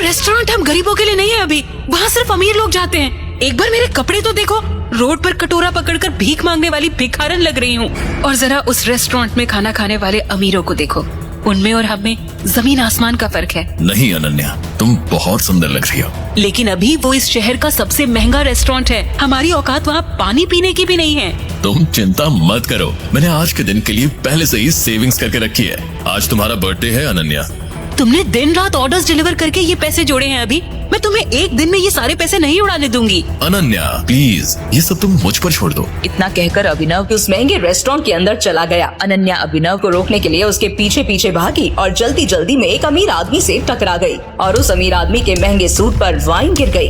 Restaurant हम गरीबों के लिए नहीं है अभी, वहाँ सिर्फ अमीर लोग जाते हैं। एक बार मेरे कपड़े तो देखो, रोड पर कटोरा पकड़कर भीख मांगने वाली भिखारन लग रही हूँ। और जरा उस रेस्टोरेंट में खाना खाने वाले अमीरों को देखो, उनमें और हमें जमीन आसमान का फर्क है। नहीं अनन्या, तुम बहुत सुंदर लग रही हो। लेकिन अभी वो इस शहर का सबसे महंगा रेस्टोरेंट है, हमारी औकात वहाँ पानी पीने की भी नहीं है। तुम चिंता मत करो, मैंने आज के दिन के लिए पहले से ही सेविंग्स करके रखी है। आज तुम्हारा बर्थडे है अनन्या। तुमने दिन रात ऑर्डर्स डिलीवर करके ये पैसे जोड़े हैं अभी, मैं तुम्हें एक दिन में ये सारे पैसे नहीं उड़ाने दूंगी। अनन्या प्लीज, ये सब तुम मुझ पर छोड़ दो। इतना कहकर अभिनव उस महंगे रेस्टोरेंट के अंदर चला गया। अनन्या अभिनव को रोकने के लिए उसके पीछे पीछे भागी और जल्दी जल्दी में एक अमीर आदमी से टकरा गई और उस अमीर आदमी के महंगे सूट पर वाइन गिर गई।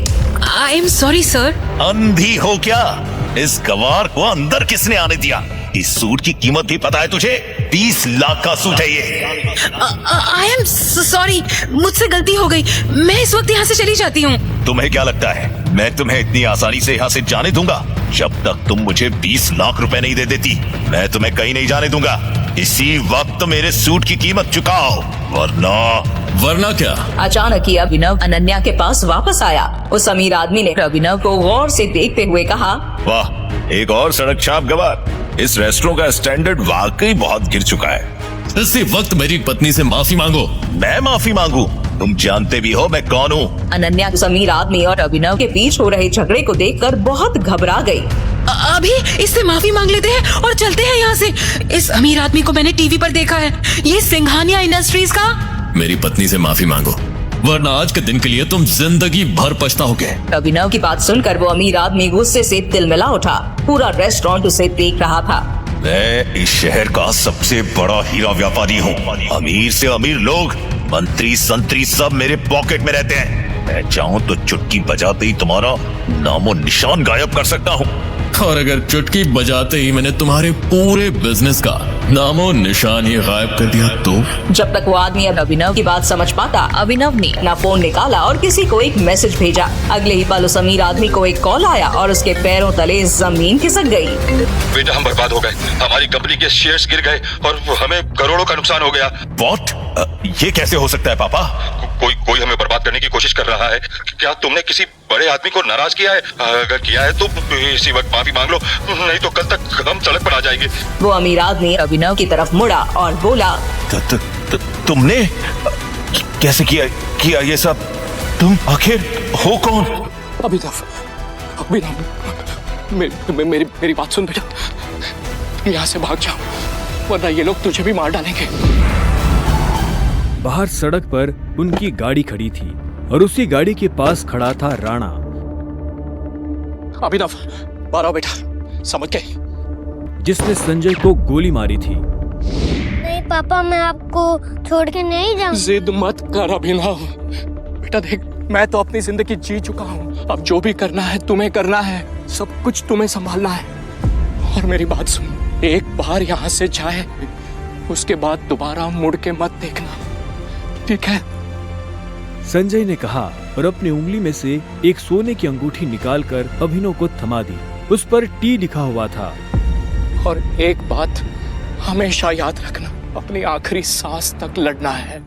I am sorry sir. अंधी हो क्या? इस गवार को अंदर किसने आने दिया? इस सूट की कीमत भी पता है तुझे? 20 लाख का सूट है ये। आई एम सॉरी, मुझसे गलती हो गई, मैं इस वक्त यहाँ से चली जाती हूँ। तुम्हें क्या लगता है मैं तुम्हें इतनी आसानी से यहाँ से जाने दूंगा? जब तक तुम मुझे 20 लाख रुपए नहीं दे देती, मैं तुम्हें कहीं नहीं जाने दूंगा। इसी वक्त मेरे सूट की कीमत चुकाओ, वरना क्या? अचानक ही अभिनव अनन्या के पास वापस आया। उस अमीर आदमी ने अभिनव को गौर से देखते हुए कहा, वाह, एक और सड़क छाप गवार। इस रेस्टोरेंट का स्टैंडर्ड वाकई बहुत गिर चुका है। इसी वक्त मेरी पत्नी से माफी मांगो। मैं माफी मांगू? तुम जानते भी हो मैं कौन हूँ। अनन्या उस अमीर आदमी और अभिनव के बीच हो रहे झगड़े को देखकर बहुत घबरा गई। अभी इससे माफी मांग लेते हैं और चलते हैं यहाँ से। इस अमीर आदमी को मैंने टीवी पर देखा है, ये सिंघानिया इंडस्ट्रीज का। मेरी पत्नी से माफी मांगो, वरना आज के दिन के लिए तुम जिंदगी भर पछताओगे। अभिनव की बात सुनकर वो अमीर आदमी गुस्से से तिलमिला उठा। पूरा रेस्टोरेंट उसे देख रहा था। मैं इस शहर का सबसे बड़ा हीरा व्यापारी हूँ। अमीर से अमीर लोग, मंत्री संतरी सब मेरे पॉकेट में रहते हैं। मैं चाहूँ तो चुटकी बजाते ही तुम्हारा नामो निशान गायब कर सकता हूँ। और अगर चुटकी बजाते ही मैंने तुम्हारे पूरे बिजनेस का नामो निशान ही गायब कर दिया तो? जब तक वो आदमी अभिनव की बात समझ पाता, अभिनव ने अपना फोन निकाला और किसी को एक मैसेज भेजा। अगले ही पल उस अमीर आदमी को एक कॉल आया और उसके पैरों तले जमीन खिसक गई। बेटा हम बर्बाद हो गए, हमारी कंपनी के शेयर्स गिर गए और हमें करोड़ों का नुकसान हो गया। What? ये कैसे हो सकता है पापा? कोई हमें बर्बाद करने की कोशिश कर रहा है। क्या तुमने किसी बड़े आदमी को नाराज किया है? अगर किया है तो इसी वक्त माफी मांग लो, नहीं तो कल तक हम सड़क पर आ जाएंगे। वो अमीर आदमी अभिनव की तरफ मुड़ा और बोला, तुमने कैसे किया ये सब? तुम आखिर हो कौन? अभिनव, मेरी बात सुन बेटा, यहाँ से भाग जाओ वरना ये लोग तुझे भी मार डालेंगे। बाहर सड़क पर उनकी गाड़ी खड़ी थी और उसी गाड़ी के पास खड़ा था राणा। अभिनव, बाहर आओ बेटा, समझ गए? जिसने संजय को गोली मारी थी। नहीं पापा, मैं आपको छोड़ के नहीं जाऊंगा। जिद मत कर अभिनव। बेटा देख, मैं तो अपनी जिंदगी जी चुका हूँ। अब जो भी करना है तुम्हें करना है, सब कुछ तुम्हें संभालना है। और मेरी बात सुन, एक बार यहाँ से जाए, उसके बाद दोबारा मुड़ के मत देखना, ठीक है? संजय ने कहा और अपनी उंगली में से एक सोने की अंगूठी निकालकर अभिनव को थमा दी। उस पर टी लिखा हुआ था। और एक बात हमेशा याद रखना, अपनी आखिरी सांस तक लड़ना है,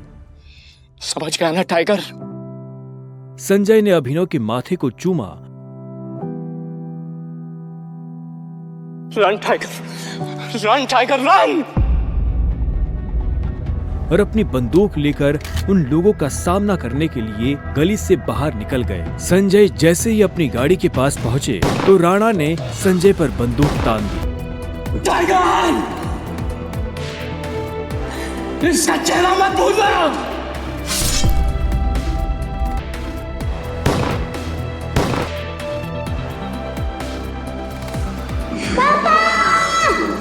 समझ गया ना टाइगर? संजय ने अभिनव के माथे को चूमा। Run tiger, run tiger run! और अपनी बंदूक लेकर उन लोगों का सामना करने के लिए गली से बाहर निकल गए। संजय जैसे ही अपनी गाड़ी के पास पहुंचे तो राणा ने संजय पर बंदूक तान दी। टाइगर, इसका चेहरा मत भूलना।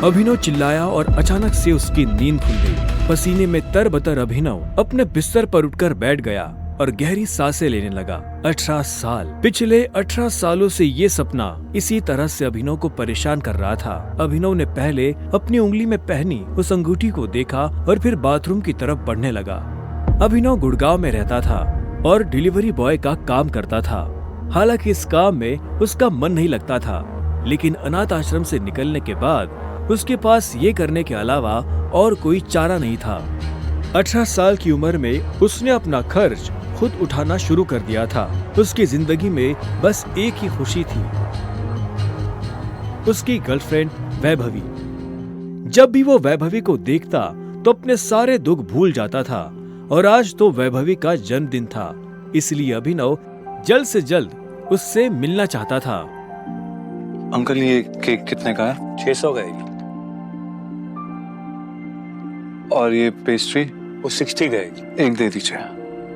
अभिनव चिल्लाया और अचानक से उसकी नींद खुल गई। पसीने में तरबतर अभिनव अपने बिस्तर पर उठकर बैठ गया और गहरी सांसें लेने लगा। 18 साल, पिछले 18 सालों से ये सपना इसी तरह से अभिनव को परेशान कर रहा था। अभिनव ने पहले अपनी उंगली में पहनी उस अंगूठी को देखा और फिर बाथरूम की तरफ बढ़ने लगा। अभिनव गुड़गांव में रहता था और डिलीवरी बॉय का काम करता था। हालांकि इस काम में उसका मन नहीं लगता था, लेकिन अनाथ आश्रम से निकलने के बाद उसके पास ये करने के अलावा और कोई चारा नहीं था। 18 साल की उम्र में उसने अपना खर्च खुद उठाना शुरू कर दिया था। उसकी जिंदगी में बस एक ही खुशी थी, उसकी गर्लफ्रेंड वैभवी। जब भी वो वैभवी को देखता तो अपने सारे दुख भूल जाता था और आज तो वैभवी का जन्मदिन था, इसलिए अभिनव जल्द से जल्द उससे मिलना चाहता था। अंकल ये केक कितने का है? 600 का है। और ये पेस्ट्री? वो 60 का है। एक दे दीजिए।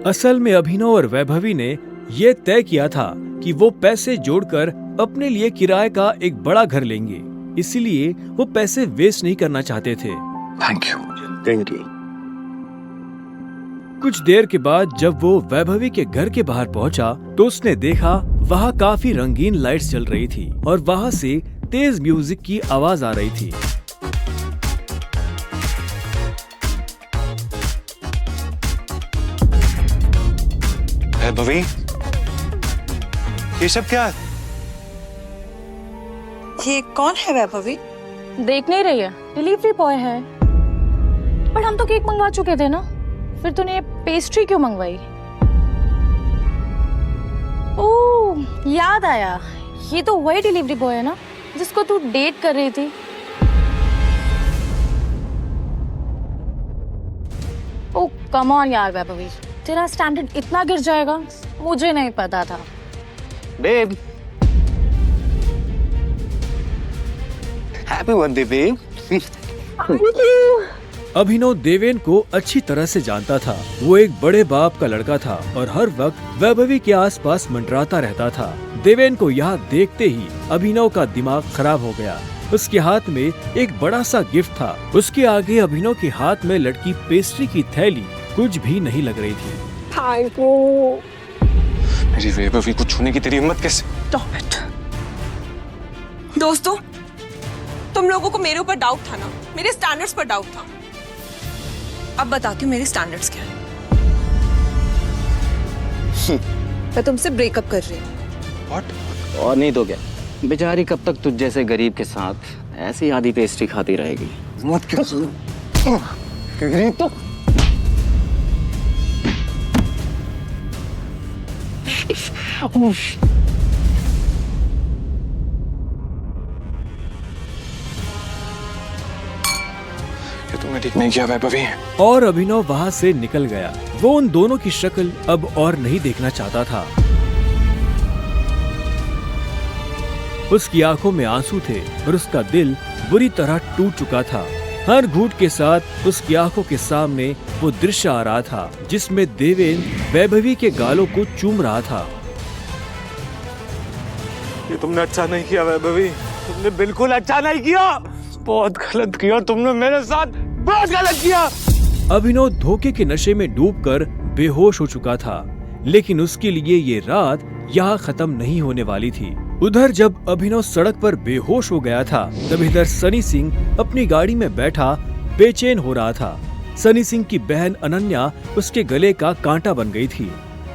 असल में अभिनव और वैभवी ने ये तय किया था कि वो पैसे जोड़कर अपने लिए किराए का एक बड़ा घर लेंगे, इसीलिए वो पैसे वेस्ट नहीं करना चाहते थे। Thank you. Thank you. कुछ देर के बाद जब वो वैभवी के घर के बाहर पहुंचा तो उसने देखा वहाँ काफी रंगीन लाइट्स जल रही थी और वहाँ से तेज म्यूजिक की आवाज आ रही थी। वैभवी, ये सब क्या है? ये कौन है वैभवी? देख नहीं रही है, डिलीवरी बॉय है। पर हम तो केक मंगवा चुके थे ना, फिर तूने ये पेस्ट्री क्यों मंगवाई? ओह, याद आया, ये तो वही डिलीवरी बॉय है ना जिसको तू डेट कर रही थी। ओह कम ऑन यार वैभवी, तेरा स्टैंडर्ड इतना गिर जाएगा मुझे नहीं पता था। Babe, happy birthday babe. Abhinav Deven को अच्छी तरह से जानता था। वो एक बड़े बाप का लड़का था और हर वक्त वैभवी के आसपास मंडराता रहता था। देवेन को यहाँ देखते ही अभिनव का दिमाग खराब हो गया। उसके हाथ में एक बड़ा सा गिफ्ट था, उसके आगे अभिनव के हाथ में लटकी पेस्ट्री की थैली कुछ भी नहीं लग रही थी। Thank you. मेरी वैभवी को छूने की तेरी हिम्मत कैसे? Stop it। दोस्तों, तुम लोगों को मेरे ऊपर डाउट था ना, मेरे स्टैंडर्ड्स पर डाउट था। अब बताती हूँ मेरे स्टैंडर्ड्स क्या है। मैं तुमसे ब्रेकअप कर रही हूँ। What? और नहीं तो क्या, बेचारी कब तक तुझ जैसे गरीब के साथ ऐसी आधी पेस्ट्री खाती रहेगी। मत क्या सुनो। गरीब तो ये तुमने ठीक नहीं किया वैभवी। और अभिनव वहाँ से निकल गया। वो उन दोनों की शक्ल अब और नहीं देखना चाहता था। उसकी आंखों में आंसू थे और उसका दिल बुरी तरह टूट चुका था। हर घूंट के साथ उसकी आंखों के सामने वो दृश्य आ रहा था जिसमें देवेन वैभवी के गालों को चूम रहा था। ये तुमने अच्छा नहीं किया वैभवी, तुमने बिल्कुल अच्छा नहीं किया। बहुत गलत किया तुमने मेरे साथ, बहुत गलत किया। अभिनव धोखे के नशे में डूबकर बेहोश हो चुका था, लेकिन उसके लिए ये रात यहाँ खत्म नहीं होने वाली थी। उधर जब अभिनव सड़क पर बेहोश हो गया था तब इधर सनी सिंह अपनी गाड़ी में बैठा बेचैन हो रहा था। सनी सिंह की बहन अनन्या उसके गले का कांटा बन गई थी।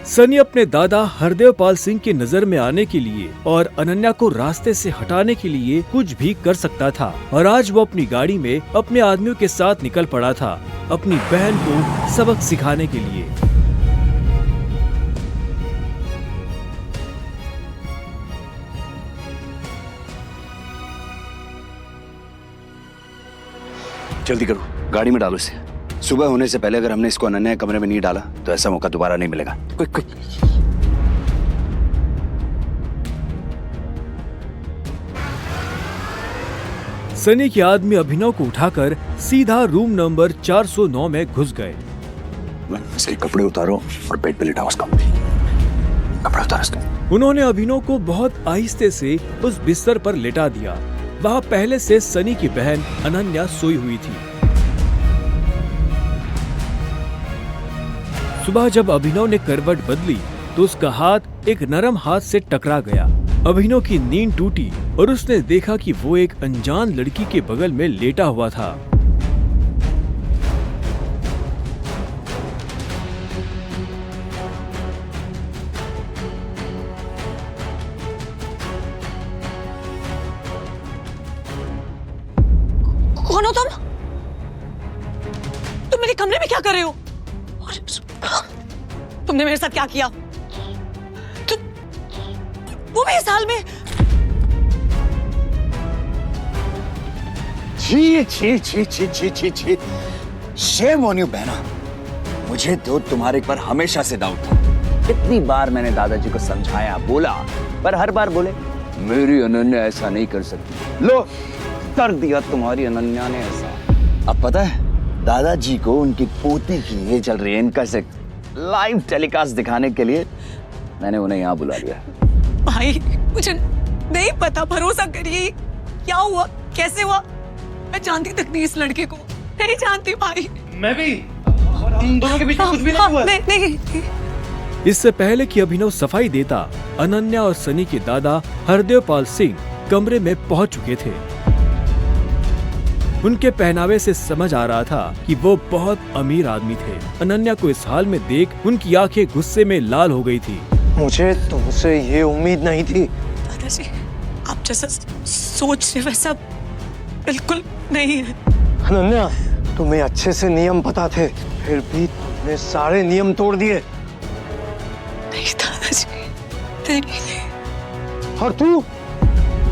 सनी अपने दादा हरदेव पाल सिंह की नजर में आने के लिए और अनन्या को रास्ते से हटाने के लिए कुछ भी कर सकता था और आज वो अपनी गाड़ी में अपने आदमियों के साथ निकल पड़ा था अपनी बहन को सबक सिखाने के लिए। जल्दी करो, गाड़ी में डालो इसे। सुबह होने से पहले अगर हमने इसको अनन्या के कमरे में नहीं डाला तो ऐसा मौका दोबारा नहीं मिलेगा। क्विक। सनी के आदमी अभिनव को उठाकर सीधा रूम नंबर 409 में घुस गए। इसके कपड़े उतारो और बेड पे लिटाओ उसको। कपड़े उतारो इसके। उन्होंने अभिनव को बहुत आहिस्ते से उस बिस्तर पर लेटा दिया। वहाँ पहले से सनी की बहन अनन्या सोई हुई थी। सुबह जब अभिनव ने करवट बदली तो उसका हाथ एक नरम हाथ से टकरा गया। अभिनव की नींद टूटी और उसने देखा कि वो एक अनजान लड़की के बगल में लेटा हुआ था। कौन हो तुम? तुम मेरे कमरे में क्या कर रहे हो? तुमने मेरे साथ क्या किया? वो भी इस हाल में? छी छी छी छी छी छी छी, शेम ऑन यू बहना। मुझे तो तुम्हारे पर हमेशा से डाउट था। कितनी बार मैंने दादाजी को समझाया, बोला, पर हर बार बोले मेरी अनन्या ऐसा नहीं कर सकती। लो, कर दिया तुम्हारी अनन्या ने ऐसा। अब पता है दादाजी को उनकी पोती की ये चल रही है इनका से लाइव टेलीकास्ट दिखाने के लिए मैंने उन्हें यहाँ बुला लिया। भाई मुझे नहीं पता, भरोसा करिए। क्या हुआ, कैसे हुआ? मैं जानती तक नहीं इस लड़के को, नहीं जानती भाई। मैं भी, हम दोनों के बीच में कुछ भी नहीं हुआ। नहीं। इससे पहले कि अभिनव सफाई देता, अनन्या और सनी के दादा हरदेव पाल सिंह कमरे में पहुंच चुके थे। उनके पहनावे से समझ आ रहा था कि वो बहुत अमीर आदमी थे। अनन्या को इस हाल में देख उनकी आंखें गुस्से में लाल हो गई थी। मुझे तुमसे ये उम्मीद नहीं थी। दादाजी, आप जैसा सोच रहे वैसा बिल्कुल नहीं है। अनन्या, तुम्हें अच्छे से नियम पता थे, फिर भी तुमने सारे नियम तोड़ दिए। नहीं दादाजी, नहीं। और तू?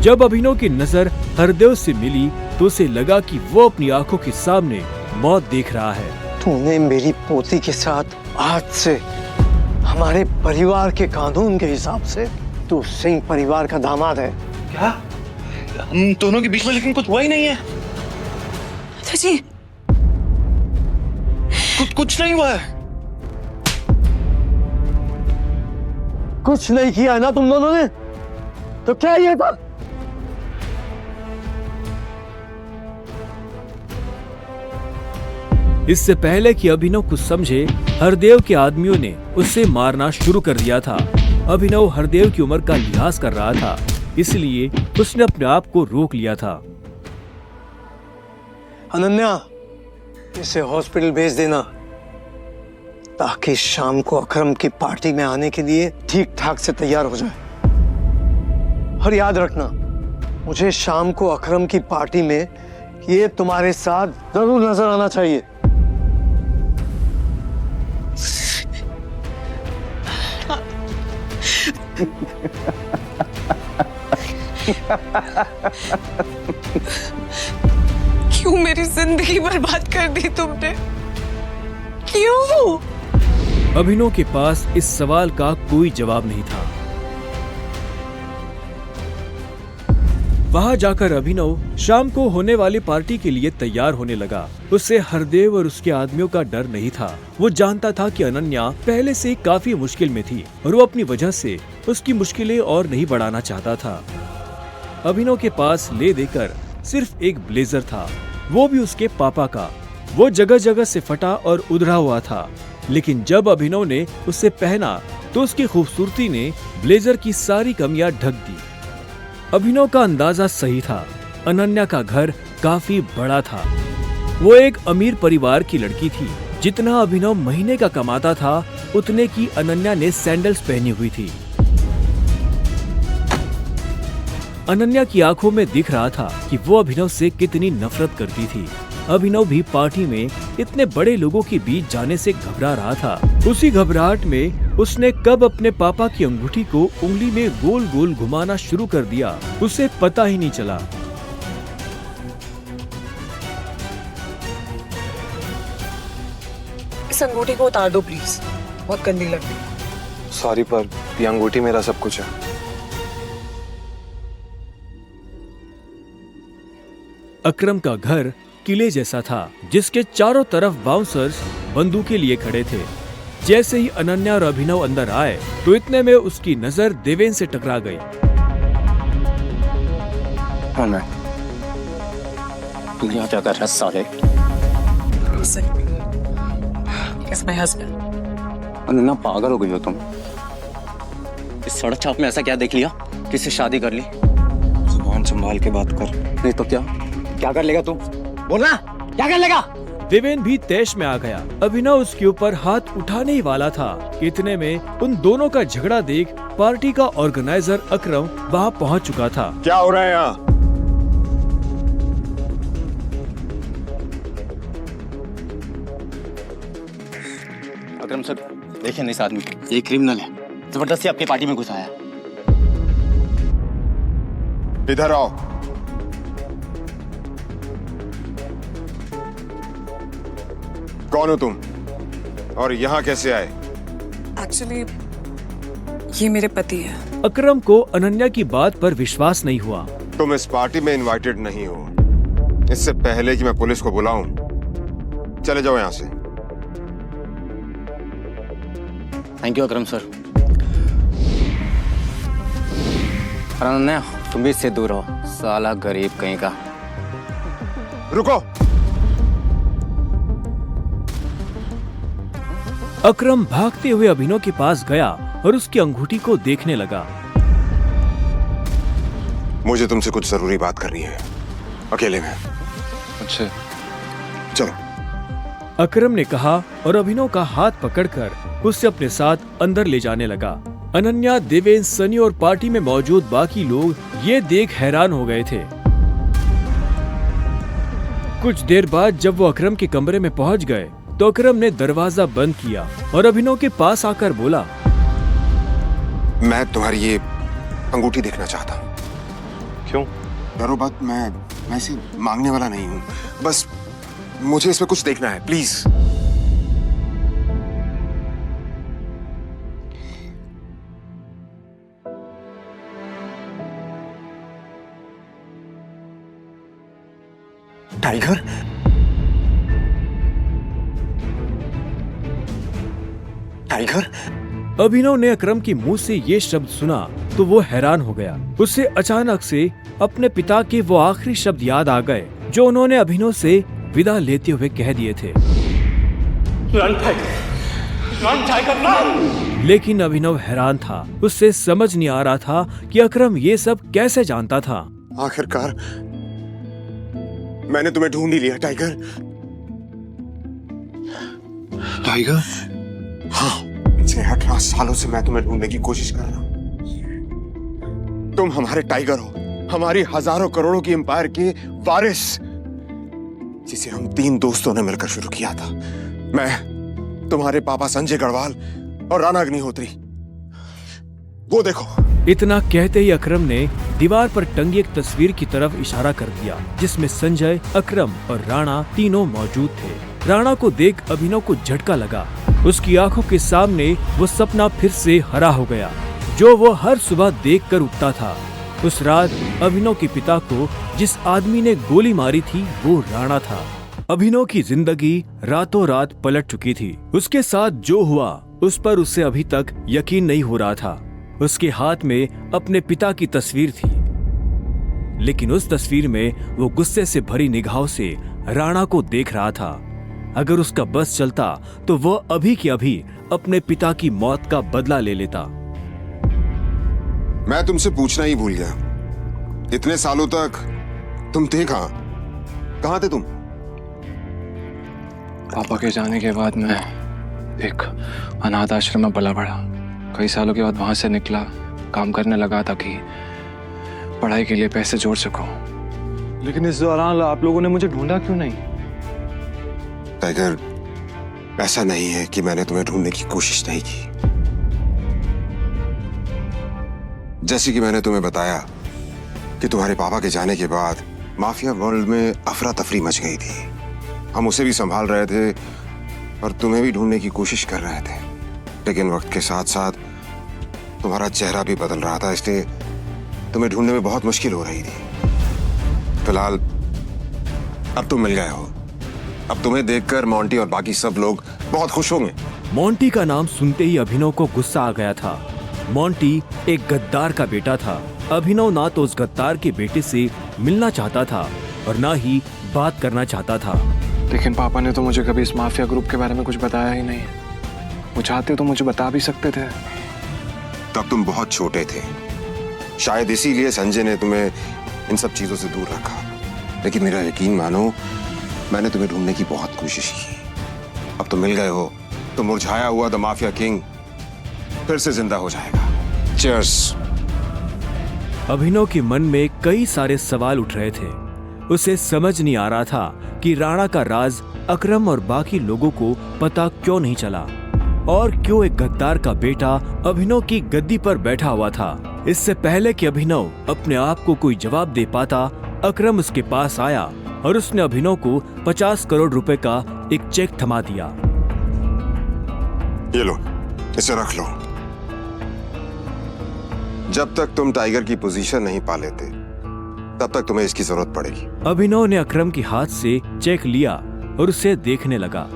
जब अभिनव की नजर हरदेव से मिली तो उसे लगा कि वो अपनी आंखों के सामने मौत देख रहा है। तूने मेरी पोती के साथ आज से हमारे परिवार के कानून के हिसाब से तू सिंह परिवार का दामाद है। क्या? हम दोनों के बीच में लेकिन कुछ हुआ ही नहीं है। दादाजी, कुछ नहीं हुआ है। कुछ नहीं किया है ना तुम दोनों ने? तो क्या ये था? इससे पहले कि अभिनव कुछ समझे, हरदेव के आदमियों ने उसे मारना शुरू कर दिया था। अभिनव हरदेव की उम्र का लिहाज कर रहा था, इसलिए उसने अपने आप को रोक लिया था। अनन्या, इसे हॉस्पिटल भेज देना ताकि शाम को अकरम की पार्टी में आने के लिए ठीक ठाक से तैयार हो जाए। और याद रखना, मुझे शाम को अकरम की पार्टी में ये तुम्हारे साथ जरूर नजर आना चाहिए। क्यों मेरी जिंदगी बर्बाद कर दी तुमने? क्यों? अभिनव के पास इस सवाल का कोई जवाब नहीं था। वहां जाकर अभिनव शाम को होने वाली पार्टी के लिए तैयार होने लगा। उससे हरदेव और उसके आदमियों का डर नहीं था। वो जानता था कि अनन्या पहले से काफी मुश्किल में थी और वो अपनी वजह से उसकी मुश्किलें और नहीं बढ़ाना चाहता था। अभिनव के पास ले देकर सिर्फ एक ब्लेजर था, वो भी उसके पापा का। वो जगह जगह से फटा और उधड़ा हुआ था, लेकिन जब अभिनव ने उसे पहना तो उसकी खूबसूरती ने ब्लेजर की सारी कमियां ढक दी। अभिनव का अंदाजा सही था। अनन्या का घर काफी बड़ा था। वो एक अमीर परिवार की लड़की थी। जितना अभिनव महीने का कमाता था, उतने की अनन्या ने सैंडल्स पहनी हुई थी। अनन्या की आंखों में दिख रहा था कि वो अभिनव से कितनी नफरत करती थी। अभिनव भी पार्टी में इतने बड़े लोगों के बीच जाने से घबरा रहा था। उसी घबराहट में उसने कब अपने पापा की अंगूठी को उंगली में गोल गोल घुमाना शुरू कर दिया, उसे पता ही नहीं चला। इस अंगूठी को उतार दो प्लीज, बहुत गंदी लग रही। सॉरी, पर ये अंगूठी मेरा सब कुछ है। अकरम का घर किले जैसा था, जिसके चारों तरफ बाउंसर्स बंदूकें लिए खड़े थे। जैसे ही अनन्या और अभिनव अंदर आए तो इतने में उसकी नजर देवेन से टकरा गई। तू यहाँ क्या कर रहा है साले? अनन्या, पागल हो गई हो तुम? इस सड़क छाप में ऐसा क्या देख लिया किससे शादी कर ली? जुबान संभाल के बात कर, नहीं तो क्या कर लेगा तू? बोलना, क्या कर लेगा? देवेन भी तैश में आ गया। अभिनव उसके ऊपर हाथ उठाने ही वाला था। इतने में उन दोनों का झगड़ा देख पार्टी का ऑर्गेनाइजर अकरम वहां पहुंच चुका था। क्या हो रहा है यहाँ? अकरम सर, देखिए इस आदमी को, ये क्रिमिनल है, जबरदस्ती आपकी पार्टी में घुसाया। इधर आओ। कौन हो तुम और यहाँ कैसे आए? एक्चुअली ये मेरे पति है। अकरम को अनन्या की बात पर विश्वास नहीं हुआ। तुम इस पार्टी में इनवाइटेड नहीं हो। इससे पहले कि मैं पुलिस को बुलाऊं, चले जाओ यहाँ से। Thank you Akram sir. Ananya, तुम भी इससे दूर हो, साला गरीब कहीं का। रुको। अकरम भागते हुए अभिनव के पास गया और उसकी अंगूठी को देखने लगा। मुझे तुमसे कुछ जरूरी बात करनी है, अकेले में। अच्छा, चलो। अकरम ने कहा और अभिनव का हाथ पकड़कर उसे अपने साथ अंदर ले जाने लगा। अनन्या, देवेंद्र, सनी और पार्टी में मौजूद बाकी लोग ये देख हैरान हो गए थे। कुछ देर बाद जब वो अकरम के कमरे में पहुंच गए तो अकरम ने दरवाजा बंद किया और अभिनव के पास आकर बोला, मैं तुम्हारी ये अंगूठी देखना चाहता हूँ। क्यों? डरो बात, मैं ऐसे मांगने वाला नहीं हूँ, बस मुझे इसमें कुछ देखना है, प्लीज। टाइगर? टाइगर? अभिनव ने अकरम के मुंह से ये शब्द सुना तो वो हैरान हो गया। उसे अचानक से अपने पिता के वो आखिरी शब्द याद आ गए जो उन्होंने अभिनव से विदा लेते हुए कह दिए थे। Run tiger, run tiger, run! लेकिन अभिनव हैरान था। उससे समझ नहीं आ रहा था कि अकरम ये सब कैसे जानता था। आखिरकार मैंने तुम्हें ढूंढ ही लिया टाइगर। टाइगर? हाँ, 18 सालों से मैं तुम्हें ढूंढने की कोशिश कर रहा हूं। तुम हमारे टाइगर हो, हमारी हजारों करोड़ों की एम्पायर के वारिस, जिसे हम 3 दोस्तों ने मिलकर शुरू किया था। मैं, तुम्हारे पापा संजय गढ़वाल और राणा अग्निहोत्री। वो देखो। इतना कहते ही अकरम ने दीवार पर टंगी एक तस्वीर की तरफ इशारा कर दिया जिसमें संजय, अकरम और राणा तीनों मौजूद थे। राणा को देख अभिनव को झटका लगा। उसकी आंखों के सामने वो सपना फिर से हरा हो गया जो वो हर सुबह देखकर उठता था। उस रात अभिनव के पिता को जिस आदमी ने गोली मारी थी वो राणा था। अभिनव की जिंदगी रातों रात पलट चुकी थी। उसके साथ जो हुआ उस पर उसे अभी तक यकीन नहीं हो रहा था। उसके हाथ में अपने पिता की तस्वीर थी, लेकिन उस तस्वीर में वो गुस्से से भरी निगाहों से राणा को देख रहा था। अगर उसका बस चलता तो वो अभी के अभी अपने पिता की मौत का बदला ले लेता। मैं तुमसे पूछना ही भूल गया, इतने सालों तक तुम थे कहां? कहां थे तुम? पापा के जाने के बाद मैं एक अनाथ आश्रम में पला बढ़ा। कई सालों के बाद वहां से निकला, काम करने लगा ताकि पढ़ाई के लिए पैसे जोड़ सकूं। लेकिन इस दौरान आप लोगों ने मुझे ढूंढा क्यों नहीं? टाइगर, ऐसा नहीं है कि मैंने तुम्हें ढूंढने की कोशिश नहीं की। जैसे कि मैंने तुम्हें बताया कि तुम्हारे पापा के जाने के बाद माफिया वर्ल्ड में अफरा तफरी मच गई थी। हम उसे भी संभाल रहे थे और तुम्हें भी ढूंढने की कोशिश कर रहे थे, लेकिन वक्त के साथ साथ तुम्हारा चेहरा भी बदल रहा था, इसलिए तुम्हें ढूंढने में बहुत मुश्किल हो रही थी। फिलहाल अब तुम मिल गए हो। अब तुम्हें देखकर मोंटी और बाकी सब लोग बहुत खुश होंगे। मोंटी का नाम सुनते ही अभिनव को गुस्सा आ गया था। मोंटी एक गद्दार का बेटा था। अभिनव ना तो उस गद्दार के बेटे से मिलना चाहता था और ना ही बात करना चाहता था। लेकिन पापा ने तो मुझे कभी इस माफिया ग्रुप के बारे में कुछ बताया ही नहीं। वो चाहते तो मुझे बता भी सकते थे। तब तुम बहुत छोटे थे, शायद इसीलिए संजय ने तुम्हें इन सब चीजों से दूर रखा। लेकिन मेरा यकीन मानो, मैंने तुम्हें ढूंढने की बहुत कोशिश की। अब तुम मिल गए हो तो मुरझाया हुआ द माफिया किंग फिर से जिंदा हो जाएगा। चीयर्स। अभिनव के मन में कई सारे सवाल उठ रहे थे। उसे समझ नहीं आ रहा था कि राणा का राज अकरम और बाकी लोगों को पता क्यों नहीं चला। और क्यों एक गद्दार का बेटा अभिनव की गद्दी पर बैठा हुआ था। इससे पहले कि अभिनव अपने आप को कोई जवाब दे पाता, अकरम उसके पास आया और उसने अभिनव को 50 करोड़ रुपए का एक चेक थमा दिया। ये लो, इसे रख लो। जब तक तुम टाइगर की पोजीशन नहीं पा लेते तब तक तुम्हें इसकी जरूरत पड़ेगी। अभिनव ने अकरम के हाथ से चेक लिया और उसे देखने लगा।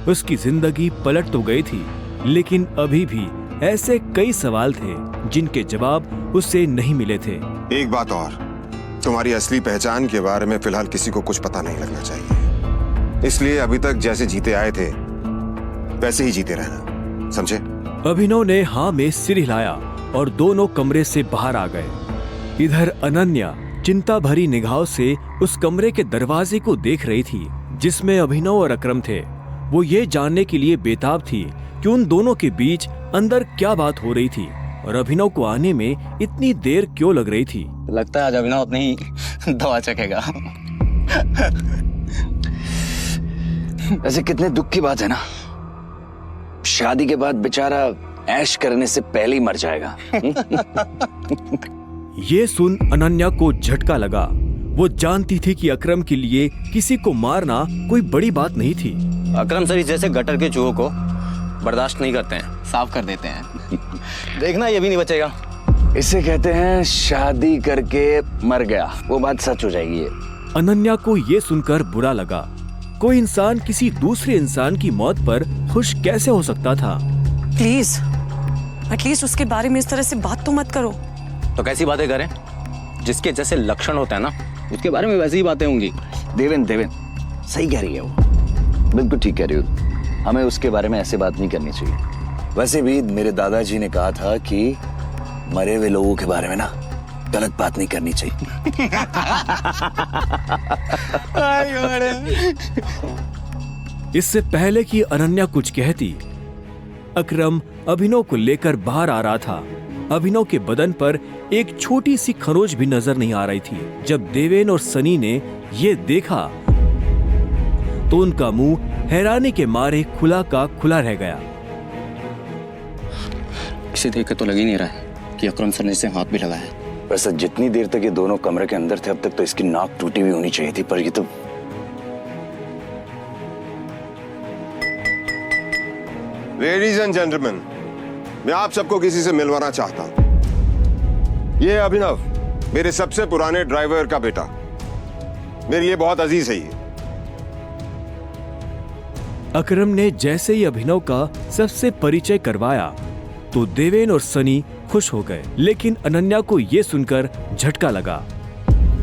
उसकी जिंदगी पलट तो गई थी, लेकिन अभी भी ऐसे कई सवाल थे जिनके जवाब उससे नहीं मिले थे। एक बात और, तुम्हारी असली पहचान के बारे में फिलहाल किसी को कुछ पता नहीं लगना चाहिए। इसलिए अभी तक जैसे जीते आए थे वैसे ही जीते रहना, समझे? अभिनव ने हाँ में सिर हिलाया और दोनों कमरे से बाहर आ गए। इधर अनन्या चिंता भरी निगाहों से उस कमरे के दरवाजे को देख रही थी जिसमें अभिनव और अकरम थे। वो ये जानने के लिए बेताब थी कि उन दोनों के बीच अंदर क्या बात हो रही थी और अभिनव को आने में इतनी देर क्यों लग रही थी। लगता है आज अभिनव अपनी दवा चखेगा। वैसे कितने दुख की बात है ना, शादी के बाद बेचारा ऐश करने से पहले ही मर जाएगा। ये सुन अनन्या को झटका लगा। वो जानती थी कि अकरम के लिए किसी को मारना कोई बड़ी बात नहीं थी। अकरम सर जैसे गटर के चूहों को बर्दाश्त नहीं करते हैं, साफ कर देते हैं। देखना ये भी नहीं बचेगा। इसे कहते हैं शादी करके मर गया, वो बात सच हो जाएगी। अनन्या को ये सुनकर बुरा लगा। कोई इंसान किसी दूसरे इंसान की मौत पर खुश कैसे हो सकता था? प्लीज एटलीस्ट उसके बारे में इस तरह से बात तो मत करो। तो कैसी बातें करें? जिसके जैसे लक्षण होते हैं ना, उसके बारे में वैसी ही बातें होंगी। देवेन सही कह रही है वो, बिल्कुल ठीक कह रही हो। हमें उसके बारे में ऐसे बात नहीं करनी चाहिए। वैसे भी मेरे दादाजी ने कहा था कि मरे हुए लोगों के बारे में ना गलत बात नहीं करनी चाहिए। इससे पहले कि अनन्या कुछ कहती, अकरम अभिनव को लेकर बाहर आ रहा था। अभिनव के बदन पर एक छोटी सी खरोच भी नजर नहीं आ रही थी। जब देवेन और सनी ने ये देखा तो उनका मुंह हैरानी के मारे खुला का खुला रह गया। इसे देख के तो लग ही नहीं रहा है कि अकरम सर ने इसे हाथ भी लगाया है। वैसे जितनी देर तक ये दोनों कमरे के अंदर थे, अब तक तो इसकी नाक टूटी हुई होनी चाहिए थी, पर ये तो लेडीज एंड जेंटलमैन, मैं आप सबको किसी से मिलवाना चाहता हूं। ये अभिनव, मेरे सबसे पुराने ड्राइवर का बेटा, मेरे लिए बहुत अजीज है ये। अकरम ने जैसे ही अभिनव का सबसे परिचय करवाया तो देवेन और सनी खुश हो गए, लेकिन अनन्या को ये सुनकर झटका लगा।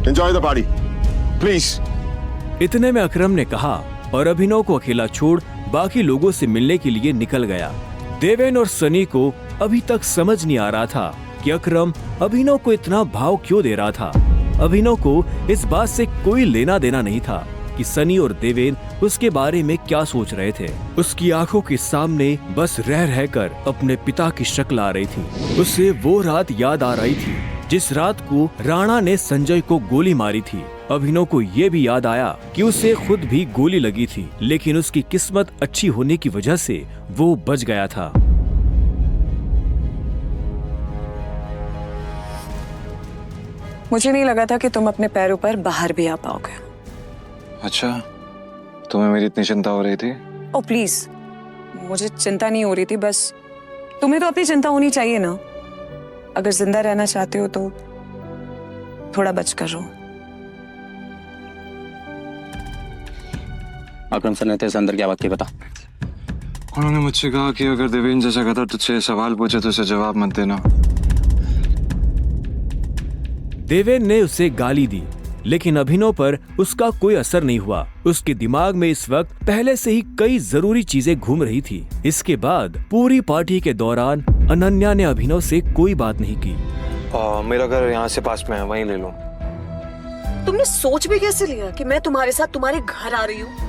Enjoy the party please. इतने में अकरम ने कहा और अभिनव को अकेला छोड़ बाकी लोगों से मिलने के लिए निकल गया। देवेन और सनी को अभी तक समझ नहीं आ रहा था कि अकरम अभिनव को इतना भाव क्यों दे रहा था। अभिनव को इस बात से कोई लेना देना नहीं था कि सनी और देवेन उसके बारे में क्या सोच रहे थे। उसकी आंखों के सामने बस रह रहकर अपने पिता की शक्ल आ रही थी। उसे वो रात याद आ रही थी जिस रात को राणा ने संजय को गोली मारी थी। अभिनव को ये भी याद आया कि उसे खुद भी गोली लगी थी, लेकिन उसकी किस्मत अच्छी होने की वजह से वो बच गया था। मुझे नहीं लगा था कि तुम अपने पैरों पर बाहर भी आ पाओगे। अच्छा, तुम्हें मेरी इतनी चिंता हो रही थी? ओ प्लीज, मुझे चिंता नहीं हो रही थी, बस तुम्हें तो अपनी चिंता होनी चाहिए ना। अगर जिंदा रहना चाहते हो तो थोड़ा बचकर रहो। अकरम सर ने तेरे अंदर क्या बात की, बता। उन्होंने मुझसे कहा कि अगर देवेन जैसा गधा तुझसे सवाल पूछे तो उसे जवाब मत देना। देवेन ने उसे गाली दी, लेकिन अभिनव पर उसका कोई असर नहीं हुआ। उसके दिमाग में इस वक्त पहले से ही कई जरूरी चीजें घूम रही थी। इसके बाद पूरी पार्टी के दौरान अनन्या ने अभिनव से कोई बात नहीं की। मेरा घर यहाँ से पास में है, वहीं ले लो। तुमने सोच भी कैसे लिया कि मैं तुम्हारे साथ तुम्हारे घर आ रही हूँ?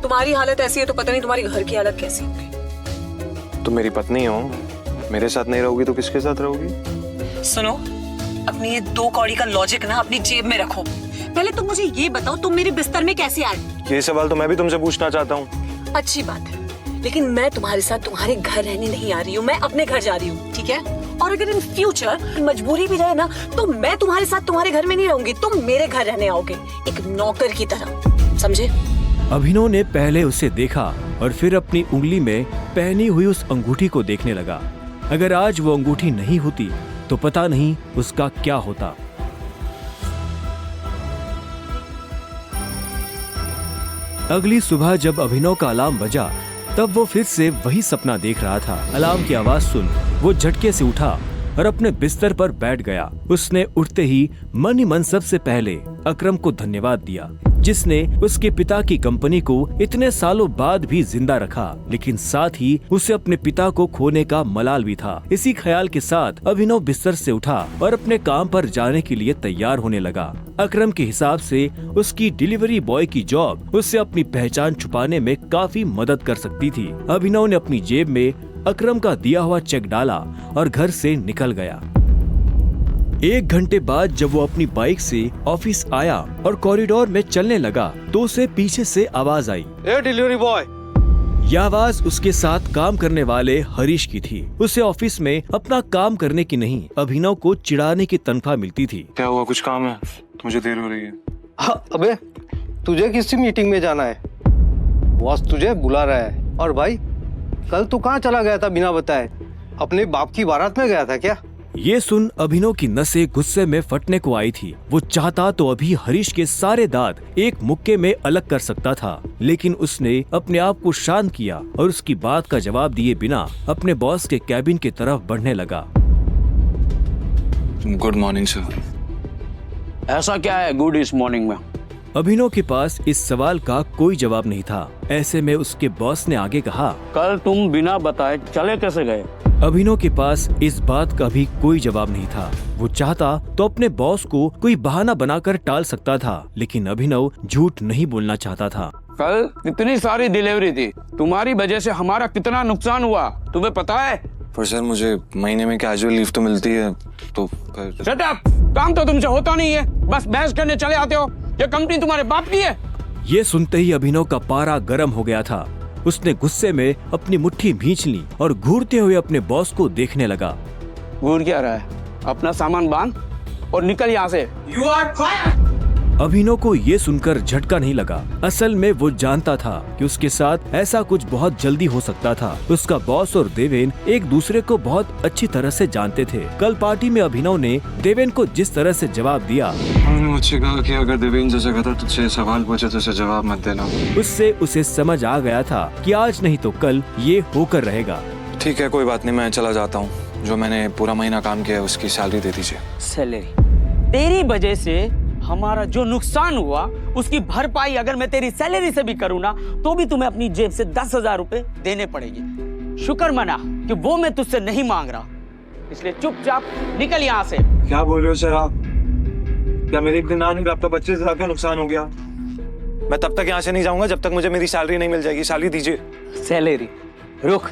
तुम्हारी हालत ऐसी है तो पता नहीं तुम्हारी घर की हालत कैसी होगी। तुम मेरी पत्नी हो, मेरे साथ नहीं रहोगी तो किसके साथ रहोगी? सुनो, अपनी ये 2 कौड़ी का लॉजिक ना अपनी जेब में रखो। पहले तुम मुझे ये बताओ, तुम मेरे बिस्तर में कैसे आए? ये सवाल तो मैं भी तुमसे पूछना चाहता हूँ। अच्छी बात है, लेकिन मैं तुम्हारे साथ तुम्हारे घर रहने नहीं आ रही हूँ, मैं अपने घर जा रही हूँ, ठीक है? और अगर इन फ्यूचर मजबूरी भी रहे ना, तो मैं तुम्हारे साथ तुम्हारे घर में नहीं रहूंगी, तुम मेरे घर रहने आओगे, एक नौकर की तरह, समझे? अभिनव ने पहले उसे देखा और फिर अपनी उंगली में पहनी हुई उस अंगूठी को देखने लगा। अगर आज वो अंगूठी नहीं होती तो पता नहीं उसका क्या होता। अगली सुबह जब अभिनव का अलार्म बजा तब वो फिर से वही सपना देख रहा था। अलार्म की आवाज सुन वो झटके से उठा और अपने बिस्तर पर बैठ गया। उसने उठते ही मन ही मन सबसे पहले अकरम को धन्यवाद दिया, जिसने उसके पिता की कंपनी को इतने सालों बाद भी जिंदा रखा, लेकिन साथ ही उसे अपने पिता को खोने का मलाल भी था। इसी ख्याल के साथ अभिनव बिस्तर से उठा और अपने काम पर जाने के लिए तैयार होने लगा। अकरम के हिसाब से उसकी डिलीवरी बॉय की जॉब उसे अपनी पहचान छुपाने में काफी मदद कर सकती थी। अभिनव ने अपनी जेब में अकरम का दिया हुआ चेक डाला और घर से निकल गया। 1 घंटे बाद जब वो अपनी बाइक से ऑफिस आया और कॉरिडोर में चलने लगा तो उसे पीछे से आवाज आई, ए डिलीवरी बॉय। यह आवाज उसके साथ काम करने वाले हरीश की थी। उसे ऑफिस में अपना काम करने की नहीं, अभिनव को चिढ़ाने की तनख्वाह मिलती थी। क्या हुआ, कुछ काम है? मुझे देर हो रही है। हाँ, अबे तुझे किसी मीटिंग में जाना है, बॉस तुझे बुला रहा है। और भाई कल तू कहाँ चला गया था बिना बताए? अपने बाप की बारात में गया था क्या? ये सुन अभिनव की नसें गुस्से में फटने को आई थी। वो चाहता तो अभी हरीश के सारे दांत एक मुक्के में अलग कर सकता था, लेकिन उसने अपने आप को शांत किया और उसकी बात का जवाब दिए बिना अपने बॉस के कैबिन की तरफ बढ़ने लगा। Good morning sir. ऐसा क्या है गुड इस मॉर्निंग में? अभिनव के पास इस सवाल का कोई जवाब नहीं था। ऐसे में उसके बॉस ने आगे कहा, कल तुम बिना बताए चले कैसे गए? अभिनव के पास इस बात का भी कोई जवाब नहीं था। वो चाहता तो अपने बॉस को कोई बहाना बनाकर टाल सकता था, लेकिन अभिनव झूठ नहीं बोलना चाहता था। कल इतनी सारी डिलीवरी थी, तुम्हारी वजह से हमारा कितना नुकसान हुआ तुम्हें पता है? पर सर मुझे महीने में कैजुअल लीव तो मिलती है, तो शट अप! काम तो तुमसे होता नहीं है, बस बहस करने चले आते हो। ये कंपनी तुम्हारे बाप की है। ये सुनते ही अभिनव का पारा गर्म हो गया था। उसने गुस्से में अपनी मुट्ठी भींच ली और घूरते हुए अपने बॉस को देखने लगा। घूर क्या रहा है? अपना सामान बांध और निकल यहाँ से। You are fired! अभिनव को ये सुनकर झटका नहीं लगा। असल में वो जानता था कि उसके साथ ऐसा कुछ बहुत जल्दी हो सकता था। उसका बॉस और देवेन एक दूसरे को बहुत अच्छी तरह से जानते थे। कल पार्टी में अभिनव ने देवेन को जिस तरह से जवाब दिया, उन्होंने मुझसे कहा कि अगर देवेन जैसा कहता तुझसे सवाल पूछे तो उसे जवाब मत देना। उससे उसे समझ आ गया था कि आज नहीं तो कल ये होकर रहेगा। ठीक है, कोई बात नहीं, मैं चला जाता हूँ। जो मैंने पूरा महीना काम किया है उसकी सैलरी दे दीजिए। सैलरी? तेरी वजह से हमारा जो नुकसान हुआ उसकी भरपाई अगर मैं तेरी सैलरी से भी करूँ ना, तो भी तुम्हें अपनी जेब से 10,000 रुपए देने पड़ेगी। शुक्र मना कि वो मैं तुझसे नहीं मांग रहा, इसलिए चुपचाप निकल यहाँ से। क्या बोल रहे हो सर आप? क्या मेरे एक दिन आने में आपका 25,000 का नुकसान हो गया? मैं तब तक यहाँ से नहीं जाऊंगा जब तक मुझे मेरी सैलरी नहीं मिल जाएगी। सैलरी दीजिए। सैलरी? रुक,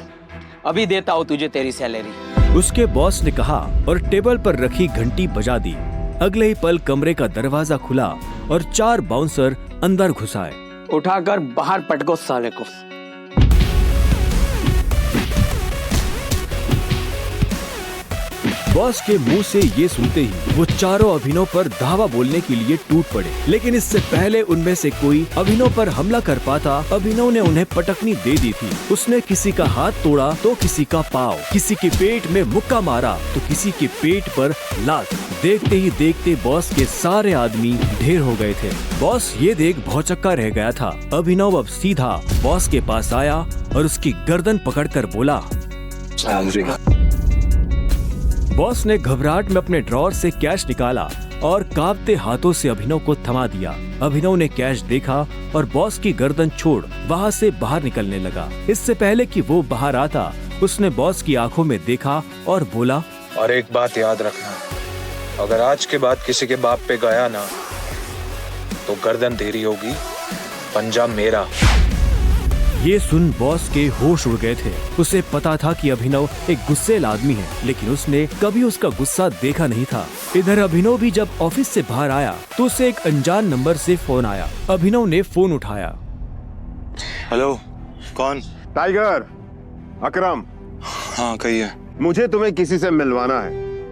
अभी देता हूँ तुझे तेरी सैलरी। उसके बॉस ने कहा और टेबल पर रखी घंटी बजा दी। अगले ही पल कमरे का दरवाजा खुला और 4 बाउंसर अंदर घुस आए। उठाकर बाहर पटको साले को। बॉस के मुंह से ये सुनते ही वो चारों अभिनव पर धावा बोलने के लिए टूट पड़े, लेकिन इससे पहले उनमें से कोई अभिनव पर हमला कर पाता, अभिनव ने उन्हें पटकनी दे दी थी। उसने किसी का हाथ तोड़ा तो किसी का पाँव, किसी के पेट में मुक्का मारा तो किसी के पेट पर लात। देखते ही देखते बॉस के सारे आदमी ढेर हो गए थे। बॉस ये देख भौचक्का रह गया था। अभिनव अब सीधा बॉस के पास आया और उसकी गर्दन पकड़कर बोला, बॉस ने घबराहट में अपने ड्रॉर से कैश निकाला और कांपते हाथों से अभिनव को थमा दिया। अभिनव ने कैश देखा और बॉस की गर्दन छोड़ वहाँ से बाहर निकलने लगा। इससे पहले कि वो बाहर आता, उसने बॉस की आंखों में देखा और बोला, और एक बात याद रखना, अगर आज के बाद किसी के बाप पे गया ना तो गर्दन तेरी होगी, पंजा मेरा। ये सुन बॉस के होश उड़ गए थे। उसे पता था कि अभिनव एक गुस्सेल आदमी है, लेकिन उसने कभी उसका गुस्सा देखा नहीं था। इधर अभिनव भी जब ऑफिस से बाहर आया तो उसे एक अनजान नंबर से फोन आया। अभिनव ने फोन उठाया। हेलो, कौन? टाइगर, अकरम। हाँ कहिए। मुझे तुम्हें किसी से मिलवाना है,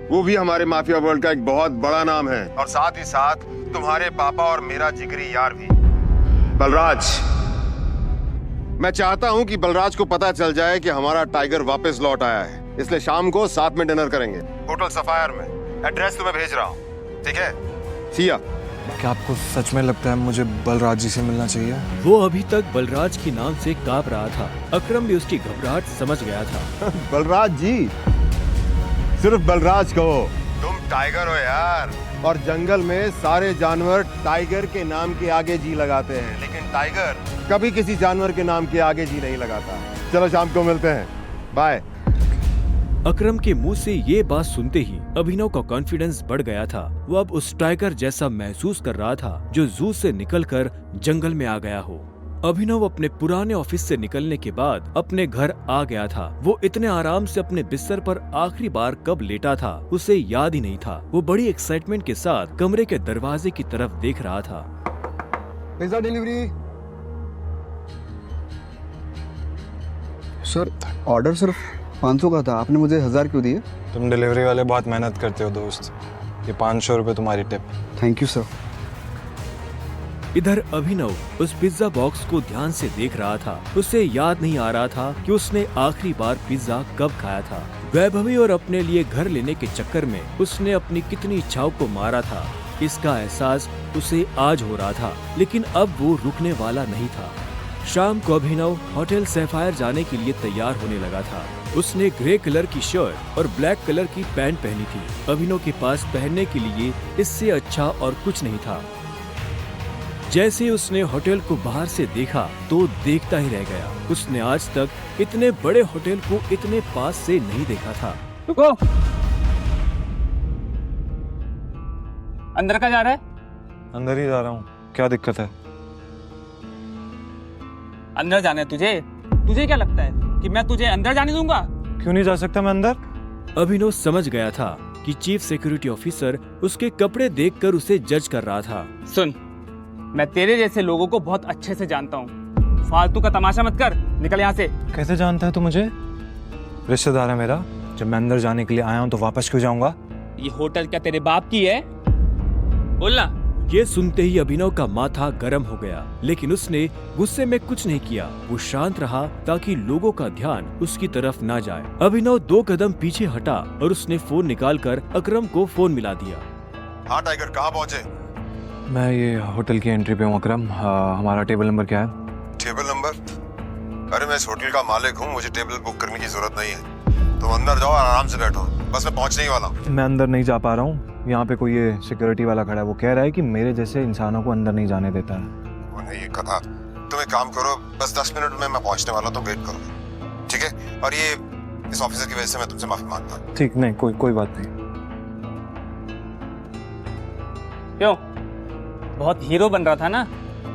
वो भी हमारे माफिया वर्ल्ड का एक बहुत बड़ा नाम है, और साथ ही साथ तुम्हारे पापा और मेरा जिगरी यार भी, बलराज। मैं चाहता हूं कि बलराज को पता चल जाए कि हमारा टाइगर वापस लौट आया है, इसलिए शाम को साथ में डिनर करेंगे होटल सफायर में। एड्रेस तुम्हें भेज रहा हूं, ठीक है? सिया। क्या आपको सच में लगता है मुझे बलराज जी से मिलना चाहिए? वो अभी तक बलराज के नाम से कांप रहा था। अकरम भी उसकी घबराहट समझ गया था। बलराज जी, सिर्फ बलराज कहो। तुम टाइगर हो यार, और जंगल में सारे जानवर टाइगर के नाम के आगे जी लगाते हैं, लेकिन टाइगर कभी किसी जानवर के नाम के आगे जी नहीं लगाता। चलो शाम को मिलते हैं, बाय। अकरम के मुंह से ये बात सुनते ही अभिनव का कॉन्फिडेंस बढ़ गया था। वो अब उस टाइगर जैसा महसूस कर रहा था जो जू से निकलकर जंगल में आ गया हो। अभिनव अपने पुराने ऑफिस से निकलने के बाद अपने घर आ गया था। वो इतने आराम से अपने बिस्तर पर आखिरी बार कब लेटा था उसे याद ही नहीं था। वो बड़ी एक्साइटमेंट के साथ कमरे के दरवाजे की तरफ देख रहा था। Pizza delivery. सर, ऑर्डर सिर्फ 500 का था, आपने मुझे 1000 क्यों दिए? तुम डिलीवरी वाले बहुत मेहनत करते हो दोस्त, ये 500 रुपए तुम्हारी टिप। Thank you sir. इधर अभिनव उस पिज्जा बॉक्स को ध्यान से देख रहा था। उसे याद नहीं आ रहा था कि उसने आखिरी बार पिज्जा कब खाया था। वैभवी और अपने लिए घर लेने के चक्कर में उसने अपनी कितनी इच्छाओं को मारा था, इसका एहसास उसे आज हो रहा था, लेकिन अब वो रुकने वाला नहीं था। शाम को अभिनव होटल सैफायर जाने के लिए तैयार होने लगा था। उसने ग्रे कलर की शर्ट और ब्लैक कलर की पैंट पहनी थी। अभिनव के पास पहनने के लिए इससे अच्छा और कुछ नहीं था। जैसे उसने होटल को बाहर से देखा तो देखता ही रह गया। उसने आज तक इतने बड़े होटल को इतने पास से नहीं देखा था। रुको, अंदर का जा रहा है? अंदर ही जा रहा हूँ, क्या दिक्कत है? अंदर जाना है तुझे? तुझे क्या लगता है कि मैं तुझे अंदर जाने दूंगा? क्यों नहीं जा सकता मैं अंदर? अभिनव समझ गया था कि चीफ सिक्योरिटी ऑफिसर उसके कपड़े देखकर उसे जज कर रहा था। सुन, मैं तेरे जैसे लोगों को बहुत अच्छे से जानता हूँ, फालतू का तमाशा मत कर, निकल यहाँ से। कैसे जानता है तू मुझे? रिश्तेदार है मेरा, जब मैं अंदर जाने के लिए आया हूँ तो वापस क्यों जाऊंगा? ये होटल क्या तेरे बाप की है? बोलना। ये सुनते ही अभिनव का माथा गर्म हो गया, लेकिन उसने गुस्से में कुछ नहीं किया। वो शांत रहा ताकि लोगों का ध्यान उसकी तरफ ना जाए। अभिनव 2 कदम पीछे हटा और उसने फोन निकालकर अकरम को फोन मिला दिया। हाँ टाइगर, कहाँ पहुँचे? मैं ये होटल की एंट्री पे हूँ अकरम। हमारा टेबल नंबर क्या है? Table number? अरे मैं इस होटल का मालिक हूँ, मुझे टेबल बुक करने की जरूरत नहीं है। तुम अंदर जाओ और आराम से बैठो, बस मैं पहुँचने ही वाला हूँ। मैं अंदर नहीं जा पा रहा हूँ, यहाँ पे कोई ये सिक्योरिटी वाला खड़ा है, वो कह रहा है कि मेरे जैसे इंसानों को अंदर नहीं जाने देता है। वो नहीं, ये कथा। तुम एक काम करो, बस 10 मिनट में मैं पहुँचने वाला, तो वेट करो, ठीक है? और ये इस ऑफिसर की वजह से मैं तुमसे माफी मांगता हूँ। ठीक, नहीं कोई बात नहीं। क्यों, बहुत हीरो बन रहा था ना?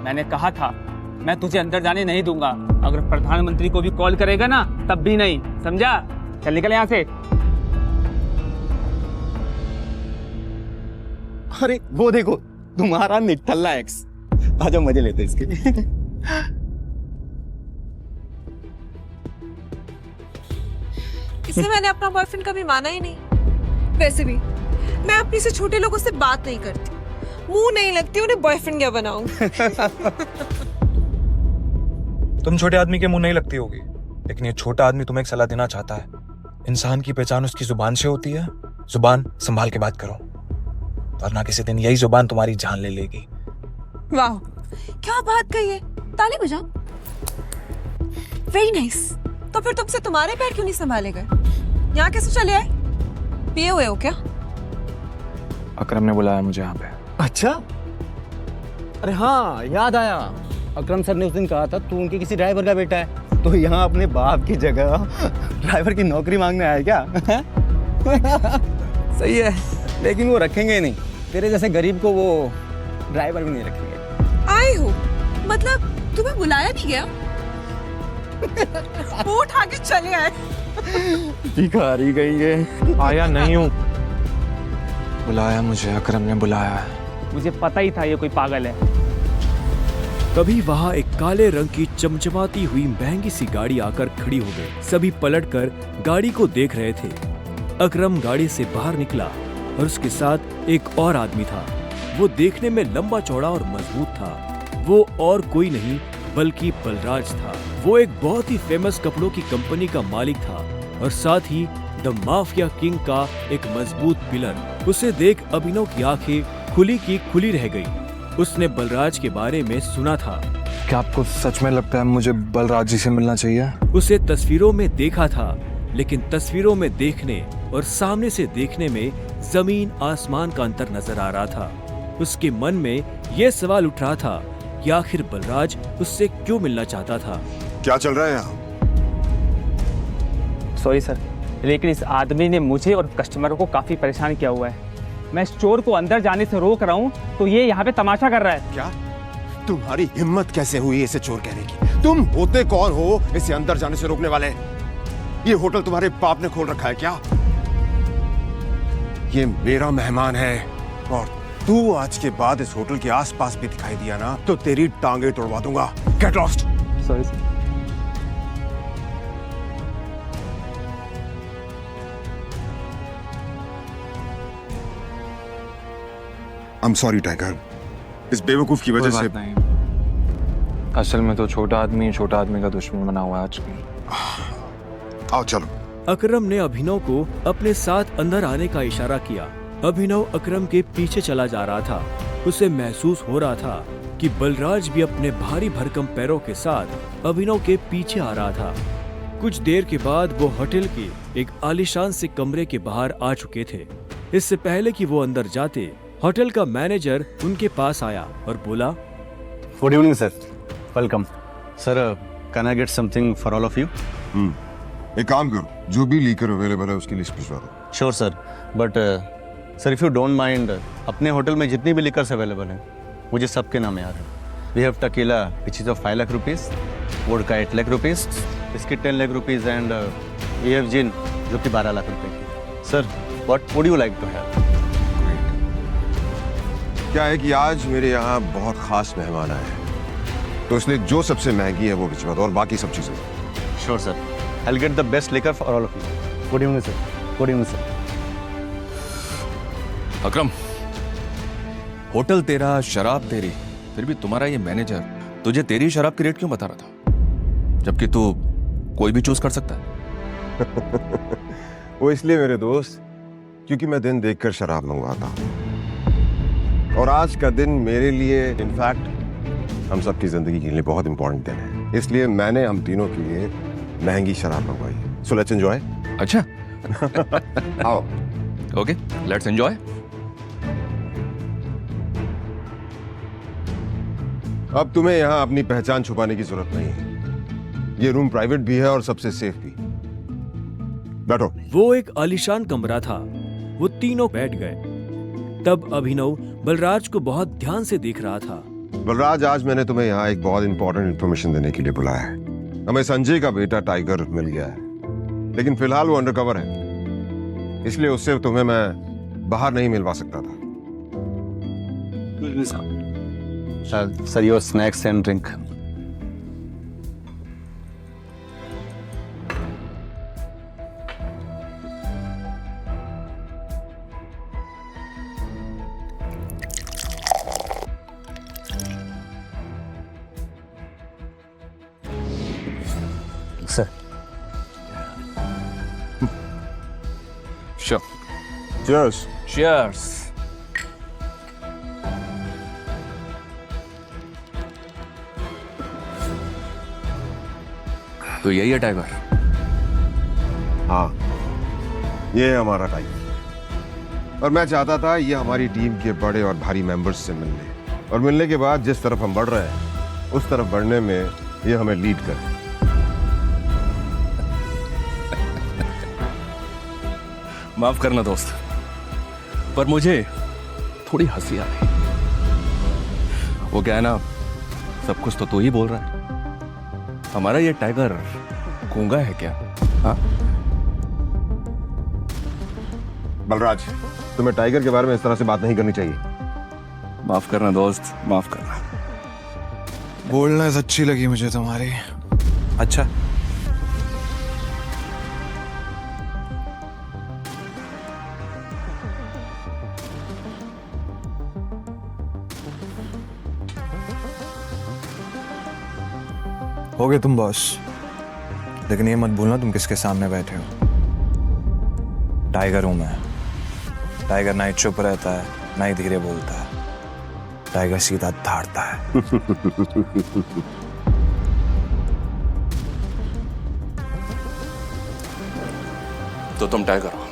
मैंने कहा था मैं तुझे अंदर जाने नहीं दूंगा। अगर प्रधानमंत्री को भी कॉल करेगा ना तब भी नहीं, समझा? चल निकल यहाँ से। अरे वो देखो, तुम्हारा निठल्ला एक्स। आजा मजे लेते इसके। इससे मैंने अपना बॉयफ्रेंड कभी माना ही नहीं। वैसे भी मैं अपनी से छोटे लोगों से बात नहीं करती, मुंह नहीं लगती उन्हें बॉयफ्रेंड क्या बनाऊं। तुम छोटे आदमी के मुंह नहीं लगती होगी, लेकिन ये छोटा आदमी तुम्हें एक सलाह देना चाहता है। इंसान की पहचान उसकी जुबान से होती है, जुबान संभाल के बात करो, वरना किसी दिन यही जुबान तुम्हारी जान ले लेगी। वाह, क्या बात कही है। ताली बजाओ। Very nice. तो फिर तुमसे तुम्हारे पैर क्यों नहीं संभाले गए? यहाँ कैसे चले आए? पिए हुए हो क्या? अकरम ने बुलाया मुझे यहाँ पे। अच्छा, अरे हाँ याद आया, अकरम सर ने उस दिन कहा था तू उनके किसी ड्राइवर का बेटा है, तो यहाँ अपने बाप की जगह ड्राइवर की नौकरी मांगने आया क्या? सही है, लेकिन वो रखेंगे नहीं, तेरे जैसे गरीब को वो ड्राइवर भी नहीं रखेंगे। आए हो मतलब तुम्हें बुलाया नहीं गया? वो उठा के चले आए। भिखारी गई है। आया नहीं हूँ, बुलाया मुझे, अकरम ने बुलाया है। मुझे पता ही था ये कोई पागल है। तभी वहाँ एक काले रंग की चमचमाती हुई महंगी सी गाड़ी आकर खड़ी हो गई। सभी पलटकर गाड़ी को देख रहे थे। अकरम गाड़ी से बाहर निकला और उसके साथ एक और आदमी था। वो देखने में लंबा चौड़ा और मजबूत था। वो और कोई नहीं बल्कि बलराज था। वो एक बहुत ही फेमस कपड़ों की कंपनी का मालिक था और साथ ही द माफिया किंग का एक मजबूत पिलर। उसे देख अभिनव की आंखें खुली की खुली रह गई। उसने बलराज के बारे में सुना था। क्या आपको सच में लगता है मुझे बलराज जी से मिलना चाहिए? उसे तस्वीरों में देखा था, लेकिन तस्वीरों में देखने और सामने से देखने में जमीन आसमान का अंतर नजर आ रहा था। उसके मन में यह सवाल उठ रहा था कि आखिर बलराज उससे क्यों मिलना चाहता था। क्या चल रहा है यहाँ? सॉरी सर, लेकिन इस आदमी ने मुझे और कस्टमरों को काफी परेशान किया हुआ है। मैं स्टोर को अंदर जाने से रोक रहा हूँ तो ये यहाँ पे तमाशा कर रहा है। क्या तुम्हारी हिम्मत कैसे हुई इसे चोर कहने की? तुम होते कौन हो इसे अंदर जाने से रोकने वाले? ये होटल तुम्हारे बाप ने खोल रखा है क्या? ये मेरा मेहमान है और तू आज के बाद इस होटल के आसपास भी दिखाई दिया ना तो तेरी टांगे तोड़वा दूंगा। Get lost. Sorry sir. I'm sorry, tiger. इस बेवकूफ की वजह से असल में तो छोटा आदमी का दुश्मन बना हुआ है आजकल। आओ चलो। अकरम ने अभिनव को अपने साथ अंदर आने का इशारा किया। अभिनव अकरम के पीछे चला जा रहा था। उसे महसूस हो रहा था कि बलराज भी अपने भारी भरकम पैरों के साथ अभिनव के पीछे आ रहा था। कुछ देर के बाद वो होटल के एक आलीशान से कमरे के बाहर आ चुके थे। इससे पहले कि वो अंदर जाते, होटल का मैनेजर उनके पास आया और बोला, good evening sir, welcome sir, can I get something for all of you? एक काम करो, जो भी लीकर अवेलेबल है उसकी लिस्ट भिजवा दो। Sure sir, but sir if you don't mind, अपने होटल में जितनी भी लिकर्स अवेलेबल हैं मुझे सबके नाम याद है। We have tequila which is of 5 lakh rupees, vodka 8 lakh rupees, biscuit 10 lakh rupees and we have gin जो कि 12 लाख रुपए की। Sir what would you like to have? क्या है कि आज मेरे यहाँ बहुत खास मेहमान आए हैं, तो इसलिए जो सबसे महंगी है वो भिजवा दो और बाकी सब चीजें। Sure sir, I will get the best liquor for all of you. Good evening sir. Good evening sir. Akram, hotel तेरा, शराब तेरी, फिर भी तुम्हारा ये मैनेजर तुझे तेरी शराब की रेट क्यों बता रहा था, जबकि तू कोई भी चूज कर सकता है? वो इसलिए मेरे दोस्त क्योंकि मैं दिन देखकर शराब मंगवाता हूँ और आज का दिन मेरे लिए, इनफैक्ट हम सबकी जिंदगी के लिए बहुत इंपॉर्टेंट दिन है, इसलिए मैंने हम तीनों के लिए महंगी शराब मंगवाई। So let's enjoy. अच्छा आओ। Okay, let's enjoy. अब तुम्हें यहाँ अपनी पहचान छुपाने की जरूरत नहीं है। ये रूम प्राइवेट भी है और सबसे सेफ भी। बैठो। वो एक आलीशान कमरा था। वो तीनों बैठ गए। तब अभिनव बलराज को बहुत ध्यान से देख रहा था। बलराज, आज मैंने तुम्हें यहाँ एक बहुत इंपॉर्टेंट इन्फॉर्मेशन देने के लिए बुलाया है। हमें संजय का बेटा टाइगर मिल गया है, लेकिन फिलहाल वो अंडरकवर है, इसलिए उससे तुम्हें मैं बाहर नहीं मिलवा सकता था। Sir, your snacks and drink. Sir. Sure. Cheers. Cheers. तो यही है टाइगर? हाँ, ये है हमारा टाइगर। और मैं चाहता था ये हमारी टीम के बड़े और भारी मेंबर्स से मिलने, और मिलने के बाद जिस तरफ हम बढ़ रहे हैं उस तरफ बढ़ने में ये हमें लीड करे। माफ करना दोस्त, पर मुझे थोड़ी हंसी आ रही। वो क्या है ना, सब कुछ तो तू ही बोल रहा है। हमारा ये टाइगर गूंगा है क्या? हाँ? बलराज, तुम्हें टाइगर के बारे में इस तरह से बात नहीं करनी चाहिए। माफ करना दोस्त, माफ करना। बोल्डनेस अच्छी लगी मुझे तुम्हारी। अच्छा, हो गए तुम बॉस, लेकिन ये मत भूलना तुम किसके सामने बैठे हो। टाइगर हूं मैं। टाइगर ना ही चुप रहता है, ना ही धीरे बोलता है। टाइगर सीधा धाड़ता है। तो तुम टाइगर हो,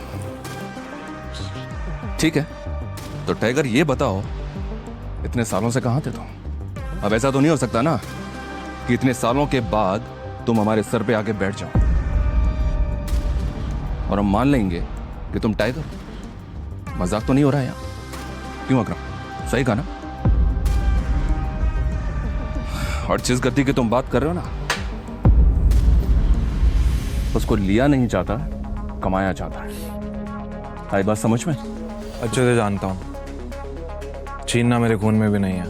ठीक है। तो टाइगर ये बताओ, इतने सालों से कहां थे तुम? अब ऐसा तो नहीं हो सकता ना कि इतने सालों के बाद तुम हमारे सर पे आके बैठ जाओ और हम मान लेंगे कि तुम टाइगर हो। मजाक तो नहीं हो रहा है यहाँ? क्यों अकरम, सही कहा ना? और जिस गति की तुम बात कर रहे हो ना, उसको लिया नहीं जाता, कमाया जाता है। आई बात समझ में? अच्छे से जानता हूँ, छीनना मेरे खून में भी नहीं है।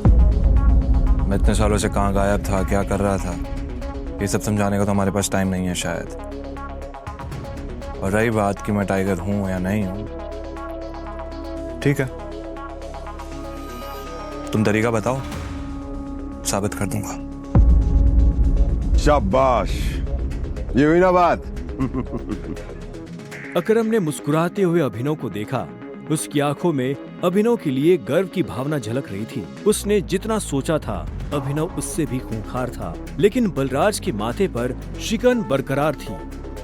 मैं इतने सालों से कहाँ गायब था, क्या कर रहा था, ये सब समझाने का तो हमारे पास टाइम नहीं है शायद। और रही बात कि मैं टाइगर हूं या नहीं हूं, ठीक है, तुम तरीका बताओ, साबित कर दूंगा। शाबाश, ये हुई ना बात। अकरम ने मुस्कुराते हुए अभिनव को देखा। उसकी आंखों में अभिनव के लिए गर्व की भावना झलक रही थी। उसने जितना सोचा था, अभिनव उससे भी खूंखार था, लेकिन बलराज के माथे पर शिकन बरकरार थी।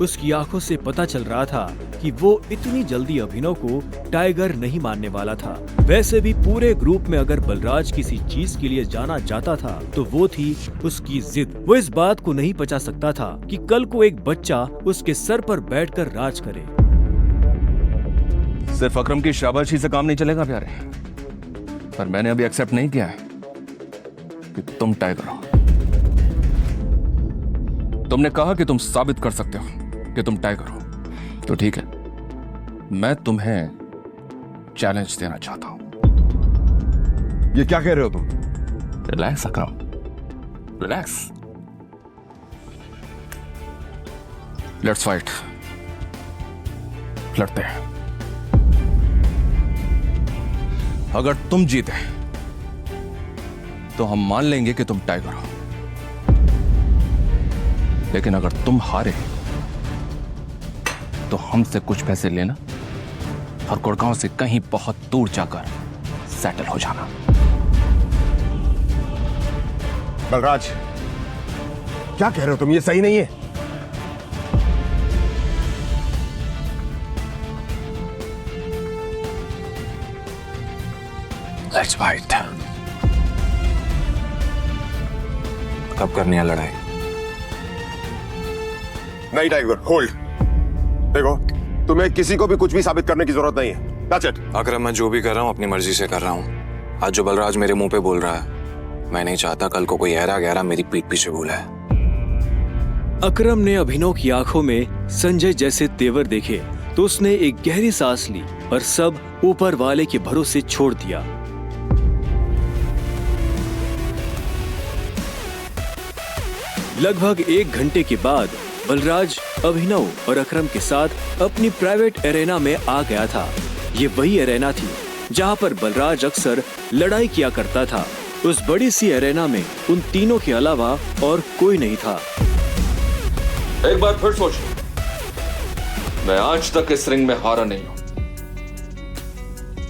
उसकी आंखों से पता चल रहा था कि वो इतनी जल्दी अभिनव को टाइगर नहीं मानने वाला था। वैसे भी पूरे ग्रुप में अगर बलराज किसी चीज के लिए जाना जाता था तो वो थी उसकी जिद। वो इस बात को नहीं पचा सकता था कि कल को एक बच्चा उसके सर पर बैठकर राज करे। सिर्फ अकरम की शाबाशी से काम नहीं चलेगा प्यारे, पर मैंने अभी एक्सेप्ट नहीं किया है कि तुम टाइगर हो। तुमने कहा कि तुम साबित कर सकते हो कि तुम टाइगर हो, तो ठीक है, मैं तुम्हें चैलेंज देना चाहता हूं। ये क्या कह रहे हो तुम? Relax Akram, relax. Let's fight, लड़ते हैं। अगर तुम जीते तो हम मान लेंगे कि तुम टाइगर हो, लेकिन अगर तुम हारे तो हमसे कुछ पैसे लेना और गुड़गांव से कहीं बहुत दूर जाकर सेटल हो जाना। बलराज, क्या कह रहे हो तुम? ये सही नहीं है। Let's fight. कब करनी है लड़ाई? नहीं टाइगर, होल्ड। देखो, तुम्हें किसी को भी कुछ भी साबित करने की जरूरत नहीं है। That's it। अकरम, मैं जो भी कर रहा हूँ अपनी मर्जी से कर रहा हूँ। आज जो बलराज मेरे मुंह पे बोल रहा है, मैं नहीं चाहता कल को कोई गहरा गहरा मेरी पीठ पीछे बोला है। अकरम ने अभिनव की आंखों में संजय जैसे तेवर देखे तो उसने एक गहरी सांस ली और सब ऊपर वाले के भरोसे छोड़ दिया। लगभग 1 घंटे के बाद बलराज अभिनव और अकरम के साथ अपनी प्राइवेट एरेना में आ गया था। ये वही एरेना थी जहां पर बलराज अक्सर लड़ाई किया करता था। उस बड़ी सी एरेना में उन तीनों के अलावा और कोई नहीं था। एक बार फिर सोचो, मैं आज तक इस रिंग में हारा नहीं हूं।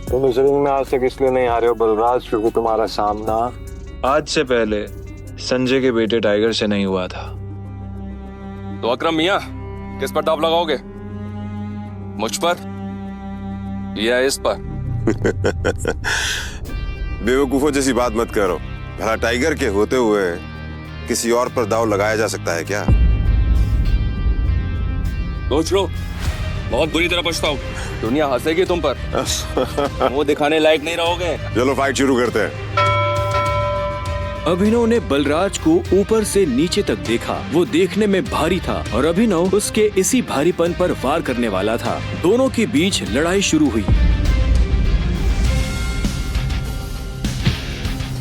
तुम इस रिंग में आज तक इसलिए नहीं हारे हो बलराज, क्योंकि तुम्हारा सामना आज से पहले संजय के बेटे टाइगर से नहीं हुआ था। तो अकरम मियां, किस पर दाव लगाओगे? मुझ पर या इस पर? बेवकूफों जैसी बात मत करो। भला टाइगर के होते हुए किसी और पर दाव लगाया जा सकता है क्या? सोच लो, बहुत बुरी तरह पछताओ। दुनिया हंसेगी तुम पर, मुंह दिखाने लायक नहीं रहोगे। चलो फाइट शुरू करते हैं। अभिनव ने बलराज को ऊपर से नीचे तक देखा। वो देखने में भारी था और अभिनव उसके इसी भारीपन पर वार करने वाला था। दोनों के बीच लड़ाई शुरू हुई।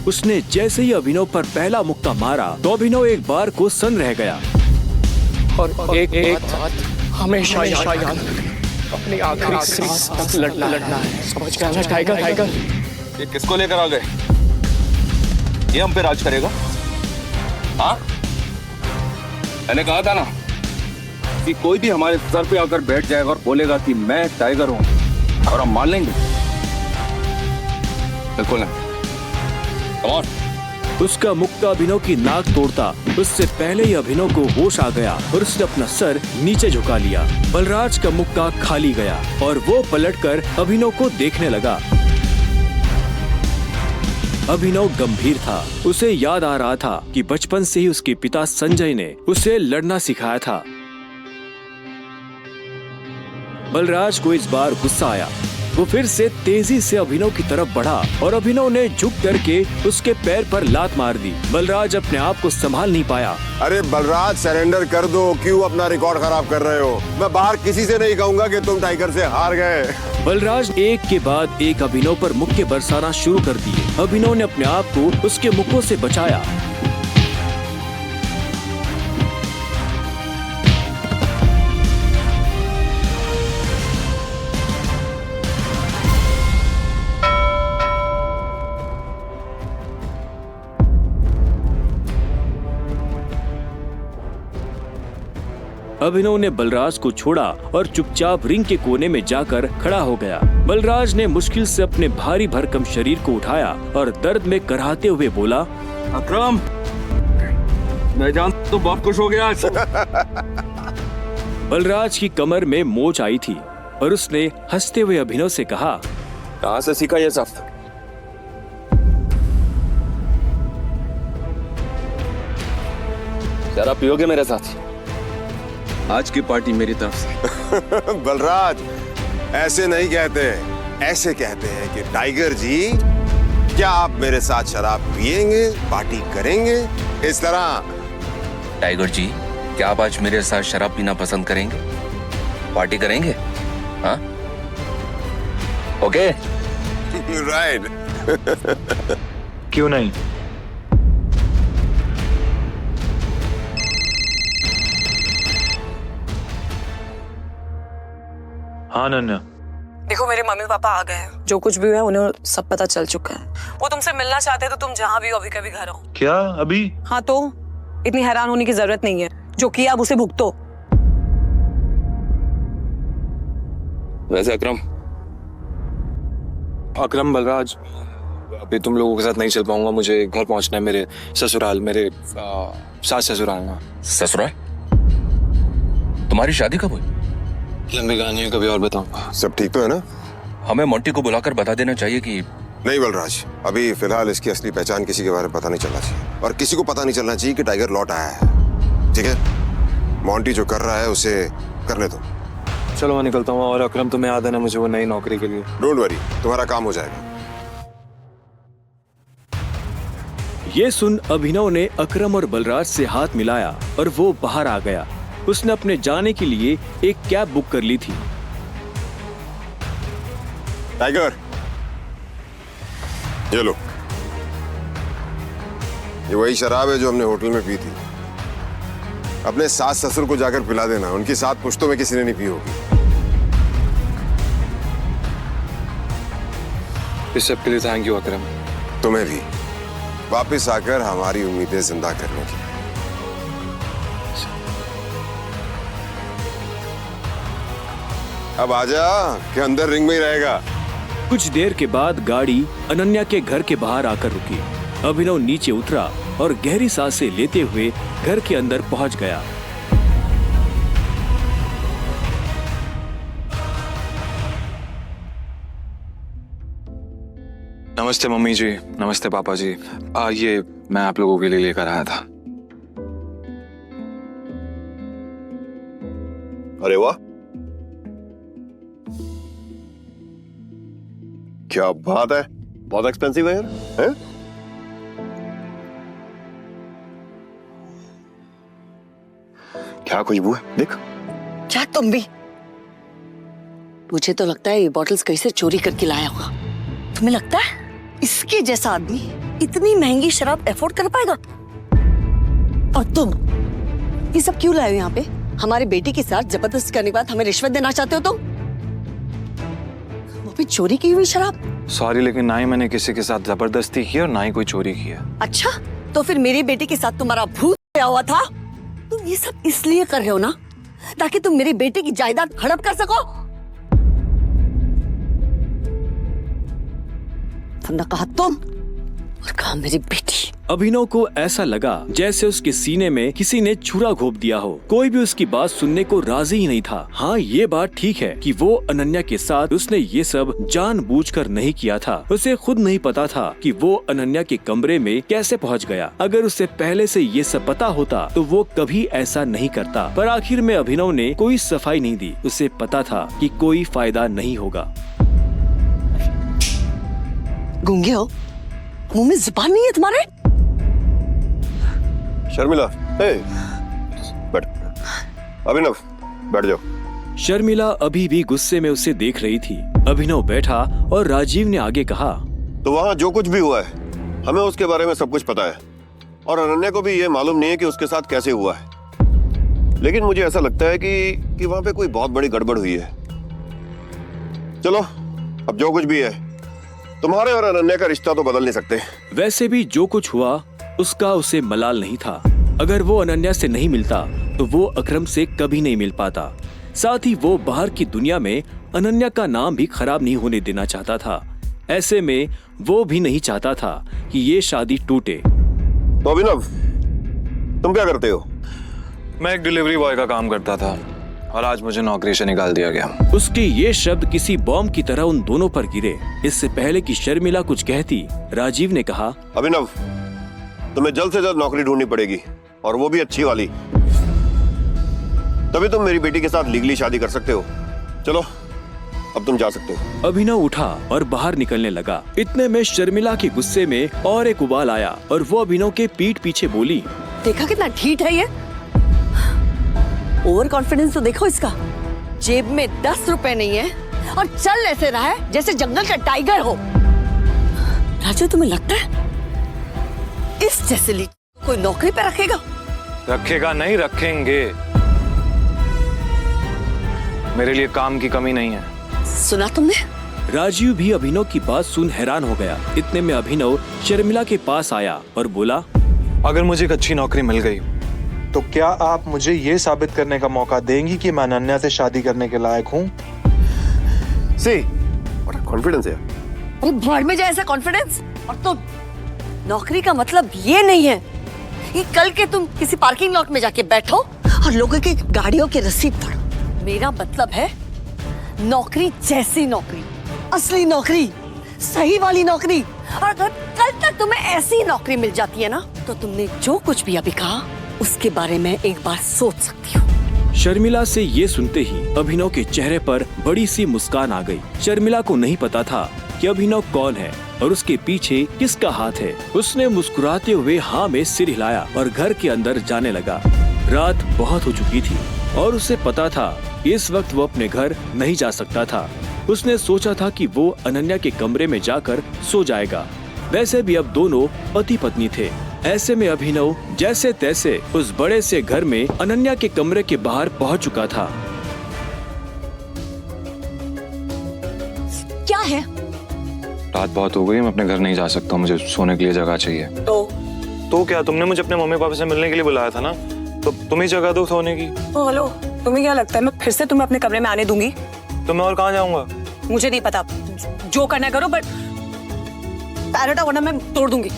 उसने जैसे ही अभिनव पर पहला मुक्का मारा तो अभिनव एक बार को सन्न रह गया। और एक बात हमेशा याद, अपनी आखिरी सांस तक लड़ना है, समझ गया ना टाइगर? ये किसको लेकर आ गए? ये हम पे राज करेगा? हाँ, मैंने कहा था ना कि कोई भी हमारे सर पे आकर बैठ जाएगा और बोलेगा कि मैं टाइगर हूं, और हम मान लेंगे? बिल्कुल नहीं। Come on. उसका मुक्का अभिनव की नाक तोड़ता उससे पहले ही अभिनव को होश आ गया और उसने अपना सर नीचे झुका लिया। बलराज का मुक्का खाली गया और वो पलटकर अभिनव को देखने लगा। अभिनव गंभीर था। उसे याद आ रहा था कि बचपन से ही उसके पिता संजय ने उसे लड़ना सिखाया था। बलराज को इस बार गुस्सा आया। वो फिर से तेजी से अभिनव की तरफ बढ़ा और अभिनव ने झुक करके उसके पैर पर लात मार दी। बलराज अपने आप को संभाल नहीं पाया। अरे बलराज, सरेंडर कर दो, क्यों अपना रिकॉर्ड खराब कर रहे हो? मैं बाहर किसी से नहीं कहूंगा कि तुम टाइगर से हार गए। बलराज एक के बाद एक अभिनव पर मुक्के बरसाना शुरू कर दिए। अभिनव ने अपने आप को उसके मुक्कों से बचाया। अभिनव ने बलराज को छोड़ा और चुपचाप रिंग के कोने में जाकर खड़ा हो गया। बलराज ने मुश्किल से अपने भारी भरकम शरीर को उठाया और दर्द में कराहते हुए बोला, अकरम, मैं जानता तो बहुत खुश हो गया आज। बलराज की कमर में मोच आई थी और उसने हंसते हुए अभिनव से कहा, कहाँ से सीखा ये सब? जरा पियोगे मेरे साथ? आज की पार्टी मेरी तरफ से। बलराज, ऐसे नहीं कहते, ऐसे कहते हैं कि टाइगर जी, क्या आप मेरे साथ शराब पिएंगे, पार्टी करेंगे? इस तरह। टाइगर जी, क्या आप आज मेरे साथ शराब पीना पसंद करेंगे? पार्टी करेंगे? हाँ? ओके? राइट। क्यों नहीं? हाँ नन्या। देखो, मेरे मम्मी पापा आ गए हैं। जो कुछ भी हुआ है उन्हें सब पता चल चुका है। वो तुमसे मिलना चाहते हैं तो तुम जहाँ भी हो अभी कभी घर आओ। क्या अभी? हाँ, तो इतनी हैरान होने की जरूरत नहीं है। जो किया अब उसे भुगतो। वैसे अकरम, बलराज, अभी तुम लोगों के साथ नहीं चल पाऊंगा। मुझे घर पहुंचना है, मेरे ससुराल, मेरे सास ससुराल में। ससुराल? तुम्हारी शादी कब हुई? लंबी कहानी है, कभी और बताऊंगा। सब ठीक तो है ना? हमें मोंटी को बुलाकर बता देना चाहिए कि नहीं बलराज, अभी फिलहाल इसकी असली पहचान किसी के बारे में पता नहीं चलना चाहिए और किसी को पता नहीं चलना चाहिए कि टाइगर लौट आया है। ठीक है? मोंटी जो कर रहा है उसे करने दो। चलो मैं निकलता हूँ। और अकरम, तुम्हें याद है ना मुझे वो नई नौकरी के लिए? डोंट वरी, तुम्हारा काम हो जाएगा। ये सुन अभिनव ने अकरम और बलराज से हाथ मिलाया और वो बाहर आ गया। उसने अपने जाने के लिए एक कैब बुक कर ली थी। टाइगर, ये लो। ये वही शराब है जो हमने होटल में पी थी। अपने सास ससुर को जाकर पिला देना, उनकी 7 पुश्तों में किसी ने नहीं पी होगी। इस सब के लिए थैंक यू अकरम। तुम्हें भी वापस आकर हमारी उम्मीदें जिंदा करने की। अब आजा कि अंदर रिंग में ही रहेगा। कुछ देर के बाद गाड़ी अनन्या के घर के बाहर आकर रुकी। अभिनव नीचे उतरा और गहरी सांसें लेते हुए घर के अंदर पहुंच गया। नमस्ते मम्मी जी, नमस्ते पापा जी। ये मैं आप लोगों के लिए लेकर आया था। अरे वाह, क्या बात है, बहुत एक्सपेंसिव है यार। हैं? क्या खुशबू है, देख। क्या तुम भी? मुझे तो लगता है ये बॉटल्स कहीं से चोरी करके लाया होगा। तुम्हें लगता है इसके जैसा आदमी इतनी महंगी शराब अफोर्ड कर पाएगा? और तुम ये सब क्यों लाए हो यहाँ पे? हमारे बेटे के साथ जबरदस्ती करने के बाद हमें रिश्वत देना चाहते हो तुम? वो भी चोरी की हुई शराब? सॉरी, लेकिन ना ही मैंने किसी के साथ जबरदस्ती की और ना ही कोई चोरी किया। अच्छा, तो फिर मेरे बेटे के साथ तुम्हारा भूत आया हुआ था? तुम ये सब इसलिए कर रहे हो ना ताकि तुम मेरे बेटे की जायदाद हड़प कर सको? तुमने कहा तुम और कहा मेरी बेटी। अभिनव को ऐसा लगा जैसे उसके सीने में किसी ने छुरा घोंप दिया हो। कोई भी उसकी बात सुनने को राजी ही नहीं था। हाँ, ये बात ठीक है कि वो अनन्या के साथ उसने ये सब जानबूझकर नहीं किया था। उसे खुद नहीं पता था कि वो अनन्या के कमरे में कैसे पहुंच गया। अगर उसे पहले से ये सब पता होता तो वो कभी ऐसा नहीं करता। पर आखिर में अभिनव ने कोई सफाई नहीं दी। उसे पता था कि कोई फायदा नहीं होगा। गूंगे हो? मुंह में जुबान नहीं है तुम्हारे? शर्मिला, बैठ। अभिनव, बैठ जाओ। शर्मिला अभी भी गुस्से में उसे देख रही थी। अभिनव बैठा और राजीव ने आगे कहा, तो वहाँ जो कुछ भी हुआ है हमें उसके बारे में सब कुछ पता है और अनन्या को भी ये मालूम नहीं है कि उसके साथ कैसे हुआ है। लेकिन मुझे ऐसा लगता है कि वहाँ पे कोई बहुत बड़ी गड़बड़ हुई है। चलो, अब जो कुछ भी है तुम्हारे और अनन्या का रिश्ता तो बदल नहीं सकते। वैसे भी जो कुछ हुआ उसका उसे मलाल नहीं था। अगर वो अनन्या से नहीं मिलता तो वो अकरम से कभी नहीं मिल पाता। साथ ही वो बाहर की दुनिया में अनन्या का नाम भी खराब नहीं होने देना चाहता था। ऐसे में वो भी नहीं चाहता था कि ये शादी टूटे। तो अभिनव, तुम क्या करते हो? मैं एक डिलीवरी बॉय का काम करता था और आज मुझे नौकरी से निकाल दिया गया। उसके ये शब्द किसी बॉम्ब की तरह उन दोनों पर गिरे। इससे पहले कि शर्मिला कुछ कहती, राजीव ने कहा, अभिनव, तुम्हें जल्द से जल्द नौकरी ढूंढनी पड़ेगी और वो भी अच्छी वाली। तभी तुम मेरी बेटी के साथ लीगली शादी कर सकते हो। चलो, अब तुम जा सकते हो। अभिनव उठा और बाहर निकलने लगा। इतने में शर्मिला के गुस्से में और एक उबाल आया और वो अभिनव के पीठ पीछे बोली, देखा कितना ढीठ है ये? ओवर कॉन्फिडेंस तो देखो इसका। जेब में 10 रुपए नहीं है और चल ऐसे रहा है जैसे जंगल का टाइगर हो। राजू, तुम्हें लगता है इस जैसे ली कोई नौकरी पे रखेगा? रखेगा नहीं, रखेंगे। मेरे लिए काम की कमी नहीं है। सुना तुमने? राजीव भी अभिनव की बात सुन हैरान हो गया। इतने में अभिनव शर्मिला के पास आया और बोला, अगर मुझे एक अच्छी नौकरी मिल गई तो क्या आप मुझे ये साबित करने का मौका देंगी कि मैं अनन्या से शादी करने के लायक हूँ? कॉन्फिडेंस है। अरे भाड़ में जाए ऐसा कॉन्फिडेंस। और तुम, नौकरी का मतलब ये नहीं है कि कल के तुम किसी पार्किंग लॉट में जाके बैठो और लोगों की गाड़ियों की रसीद पढ़ो। मेरा मतलब है नौकरी जैसी नौकरी, असली नौकरी, सही वाली नौकरी। और अगर कल तक तुम्हें ऐसी नौकरी मिल जाती है ना तो तुमने जो कुछ भी अभी कहा उसके बारे में एक बार सोच सकती हो। शर्मिला से ये सुनते ही अभिनव के चेहरे पर बड़ी सी मुस्कान आ गई। शर्मिला को नहीं पता था कि अभिनव कौन है और उसके पीछे किसका हाथ है। उसने मुस्कुराते हुए हाँ में सिर हिलाया और घर के अंदर जाने लगा। रात बहुत हो चुकी थी और उसे पता था इस वक्त वो अपने घर नहीं जा सकता था। उसने सोचा था कि वो अनन्या के कमरे में जाकर सो जाएगा। वैसे भी अब दोनों पति पत्नी थे। ऐसे में अभिनव जैसे तैसे उस बड़े से घर में अनन्या के कमरे के बाहर पहुंच चुका था। क्या है? रात बहुत हो गई, मैं अपने घर नहीं जा सकता। मुझे सोने के लिए जगह चाहिए। तो क्या, तुमने मुझे अपने मम्मी पापा से मिलने के लिए बुलाया था ना, तो तुम ही जगह दो सोने की। हेलो, तुम्हें क्या लगता है मैं फिर से तुम्हें अपने कमरे में आने दूंगी? तो मैं और कहाँ जाऊंगा? मुझे नहीं पता, जो करना करो, बट पैर हटाओ वरना मैं तोड़ दूंगी।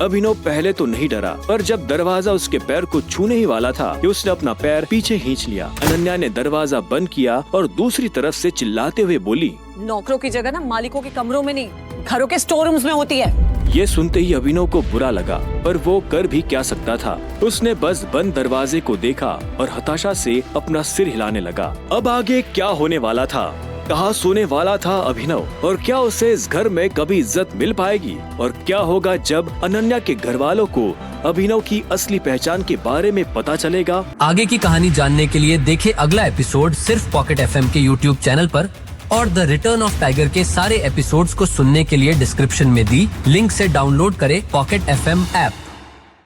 अभिनव पहले तो नहीं डरा, पर जब दरवाजा उसके पैर को छूने ही वाला था कि उसने अपना पैर पीछे खींच लिया। अनन्या ने दरवाजा बंद किया और दूसरी तरफ से चिल्लाते हुए बोली, नौकरों की जगह ना मालिकों के कमरों में नहीं, घरों के स्टोर रूम्स में होती है। ये सुनते ही अभिनव को बुरा लगा, पर वो कर भी क्या सकता था। उसने बस बंद दरवाजे को देखा और हताशा से अपना सिर हिलाने लगा। अब आगे क्या होने वाला था, कहाँ सोने वाला था अभिनव, और क्या उसे इस घर में कभी इज्जत मिल पाएगी, और क्या होगा जब अनन्या के घर वालों को अभिनव की असली पहचान के बारे में पता चलेगा। आगे की कहानी जानने के लिए देखें अगला एपिसोड सिर्फ पॉकेट FM के YouTube चैनल पर। और द रिटर्न ऑफ टाइगर के सारे एपिसोड्स को सुनने के लिए डिस्क्रिप्शन में दी लिंक से डाउनलोड करें पॉकेट FM ऐप।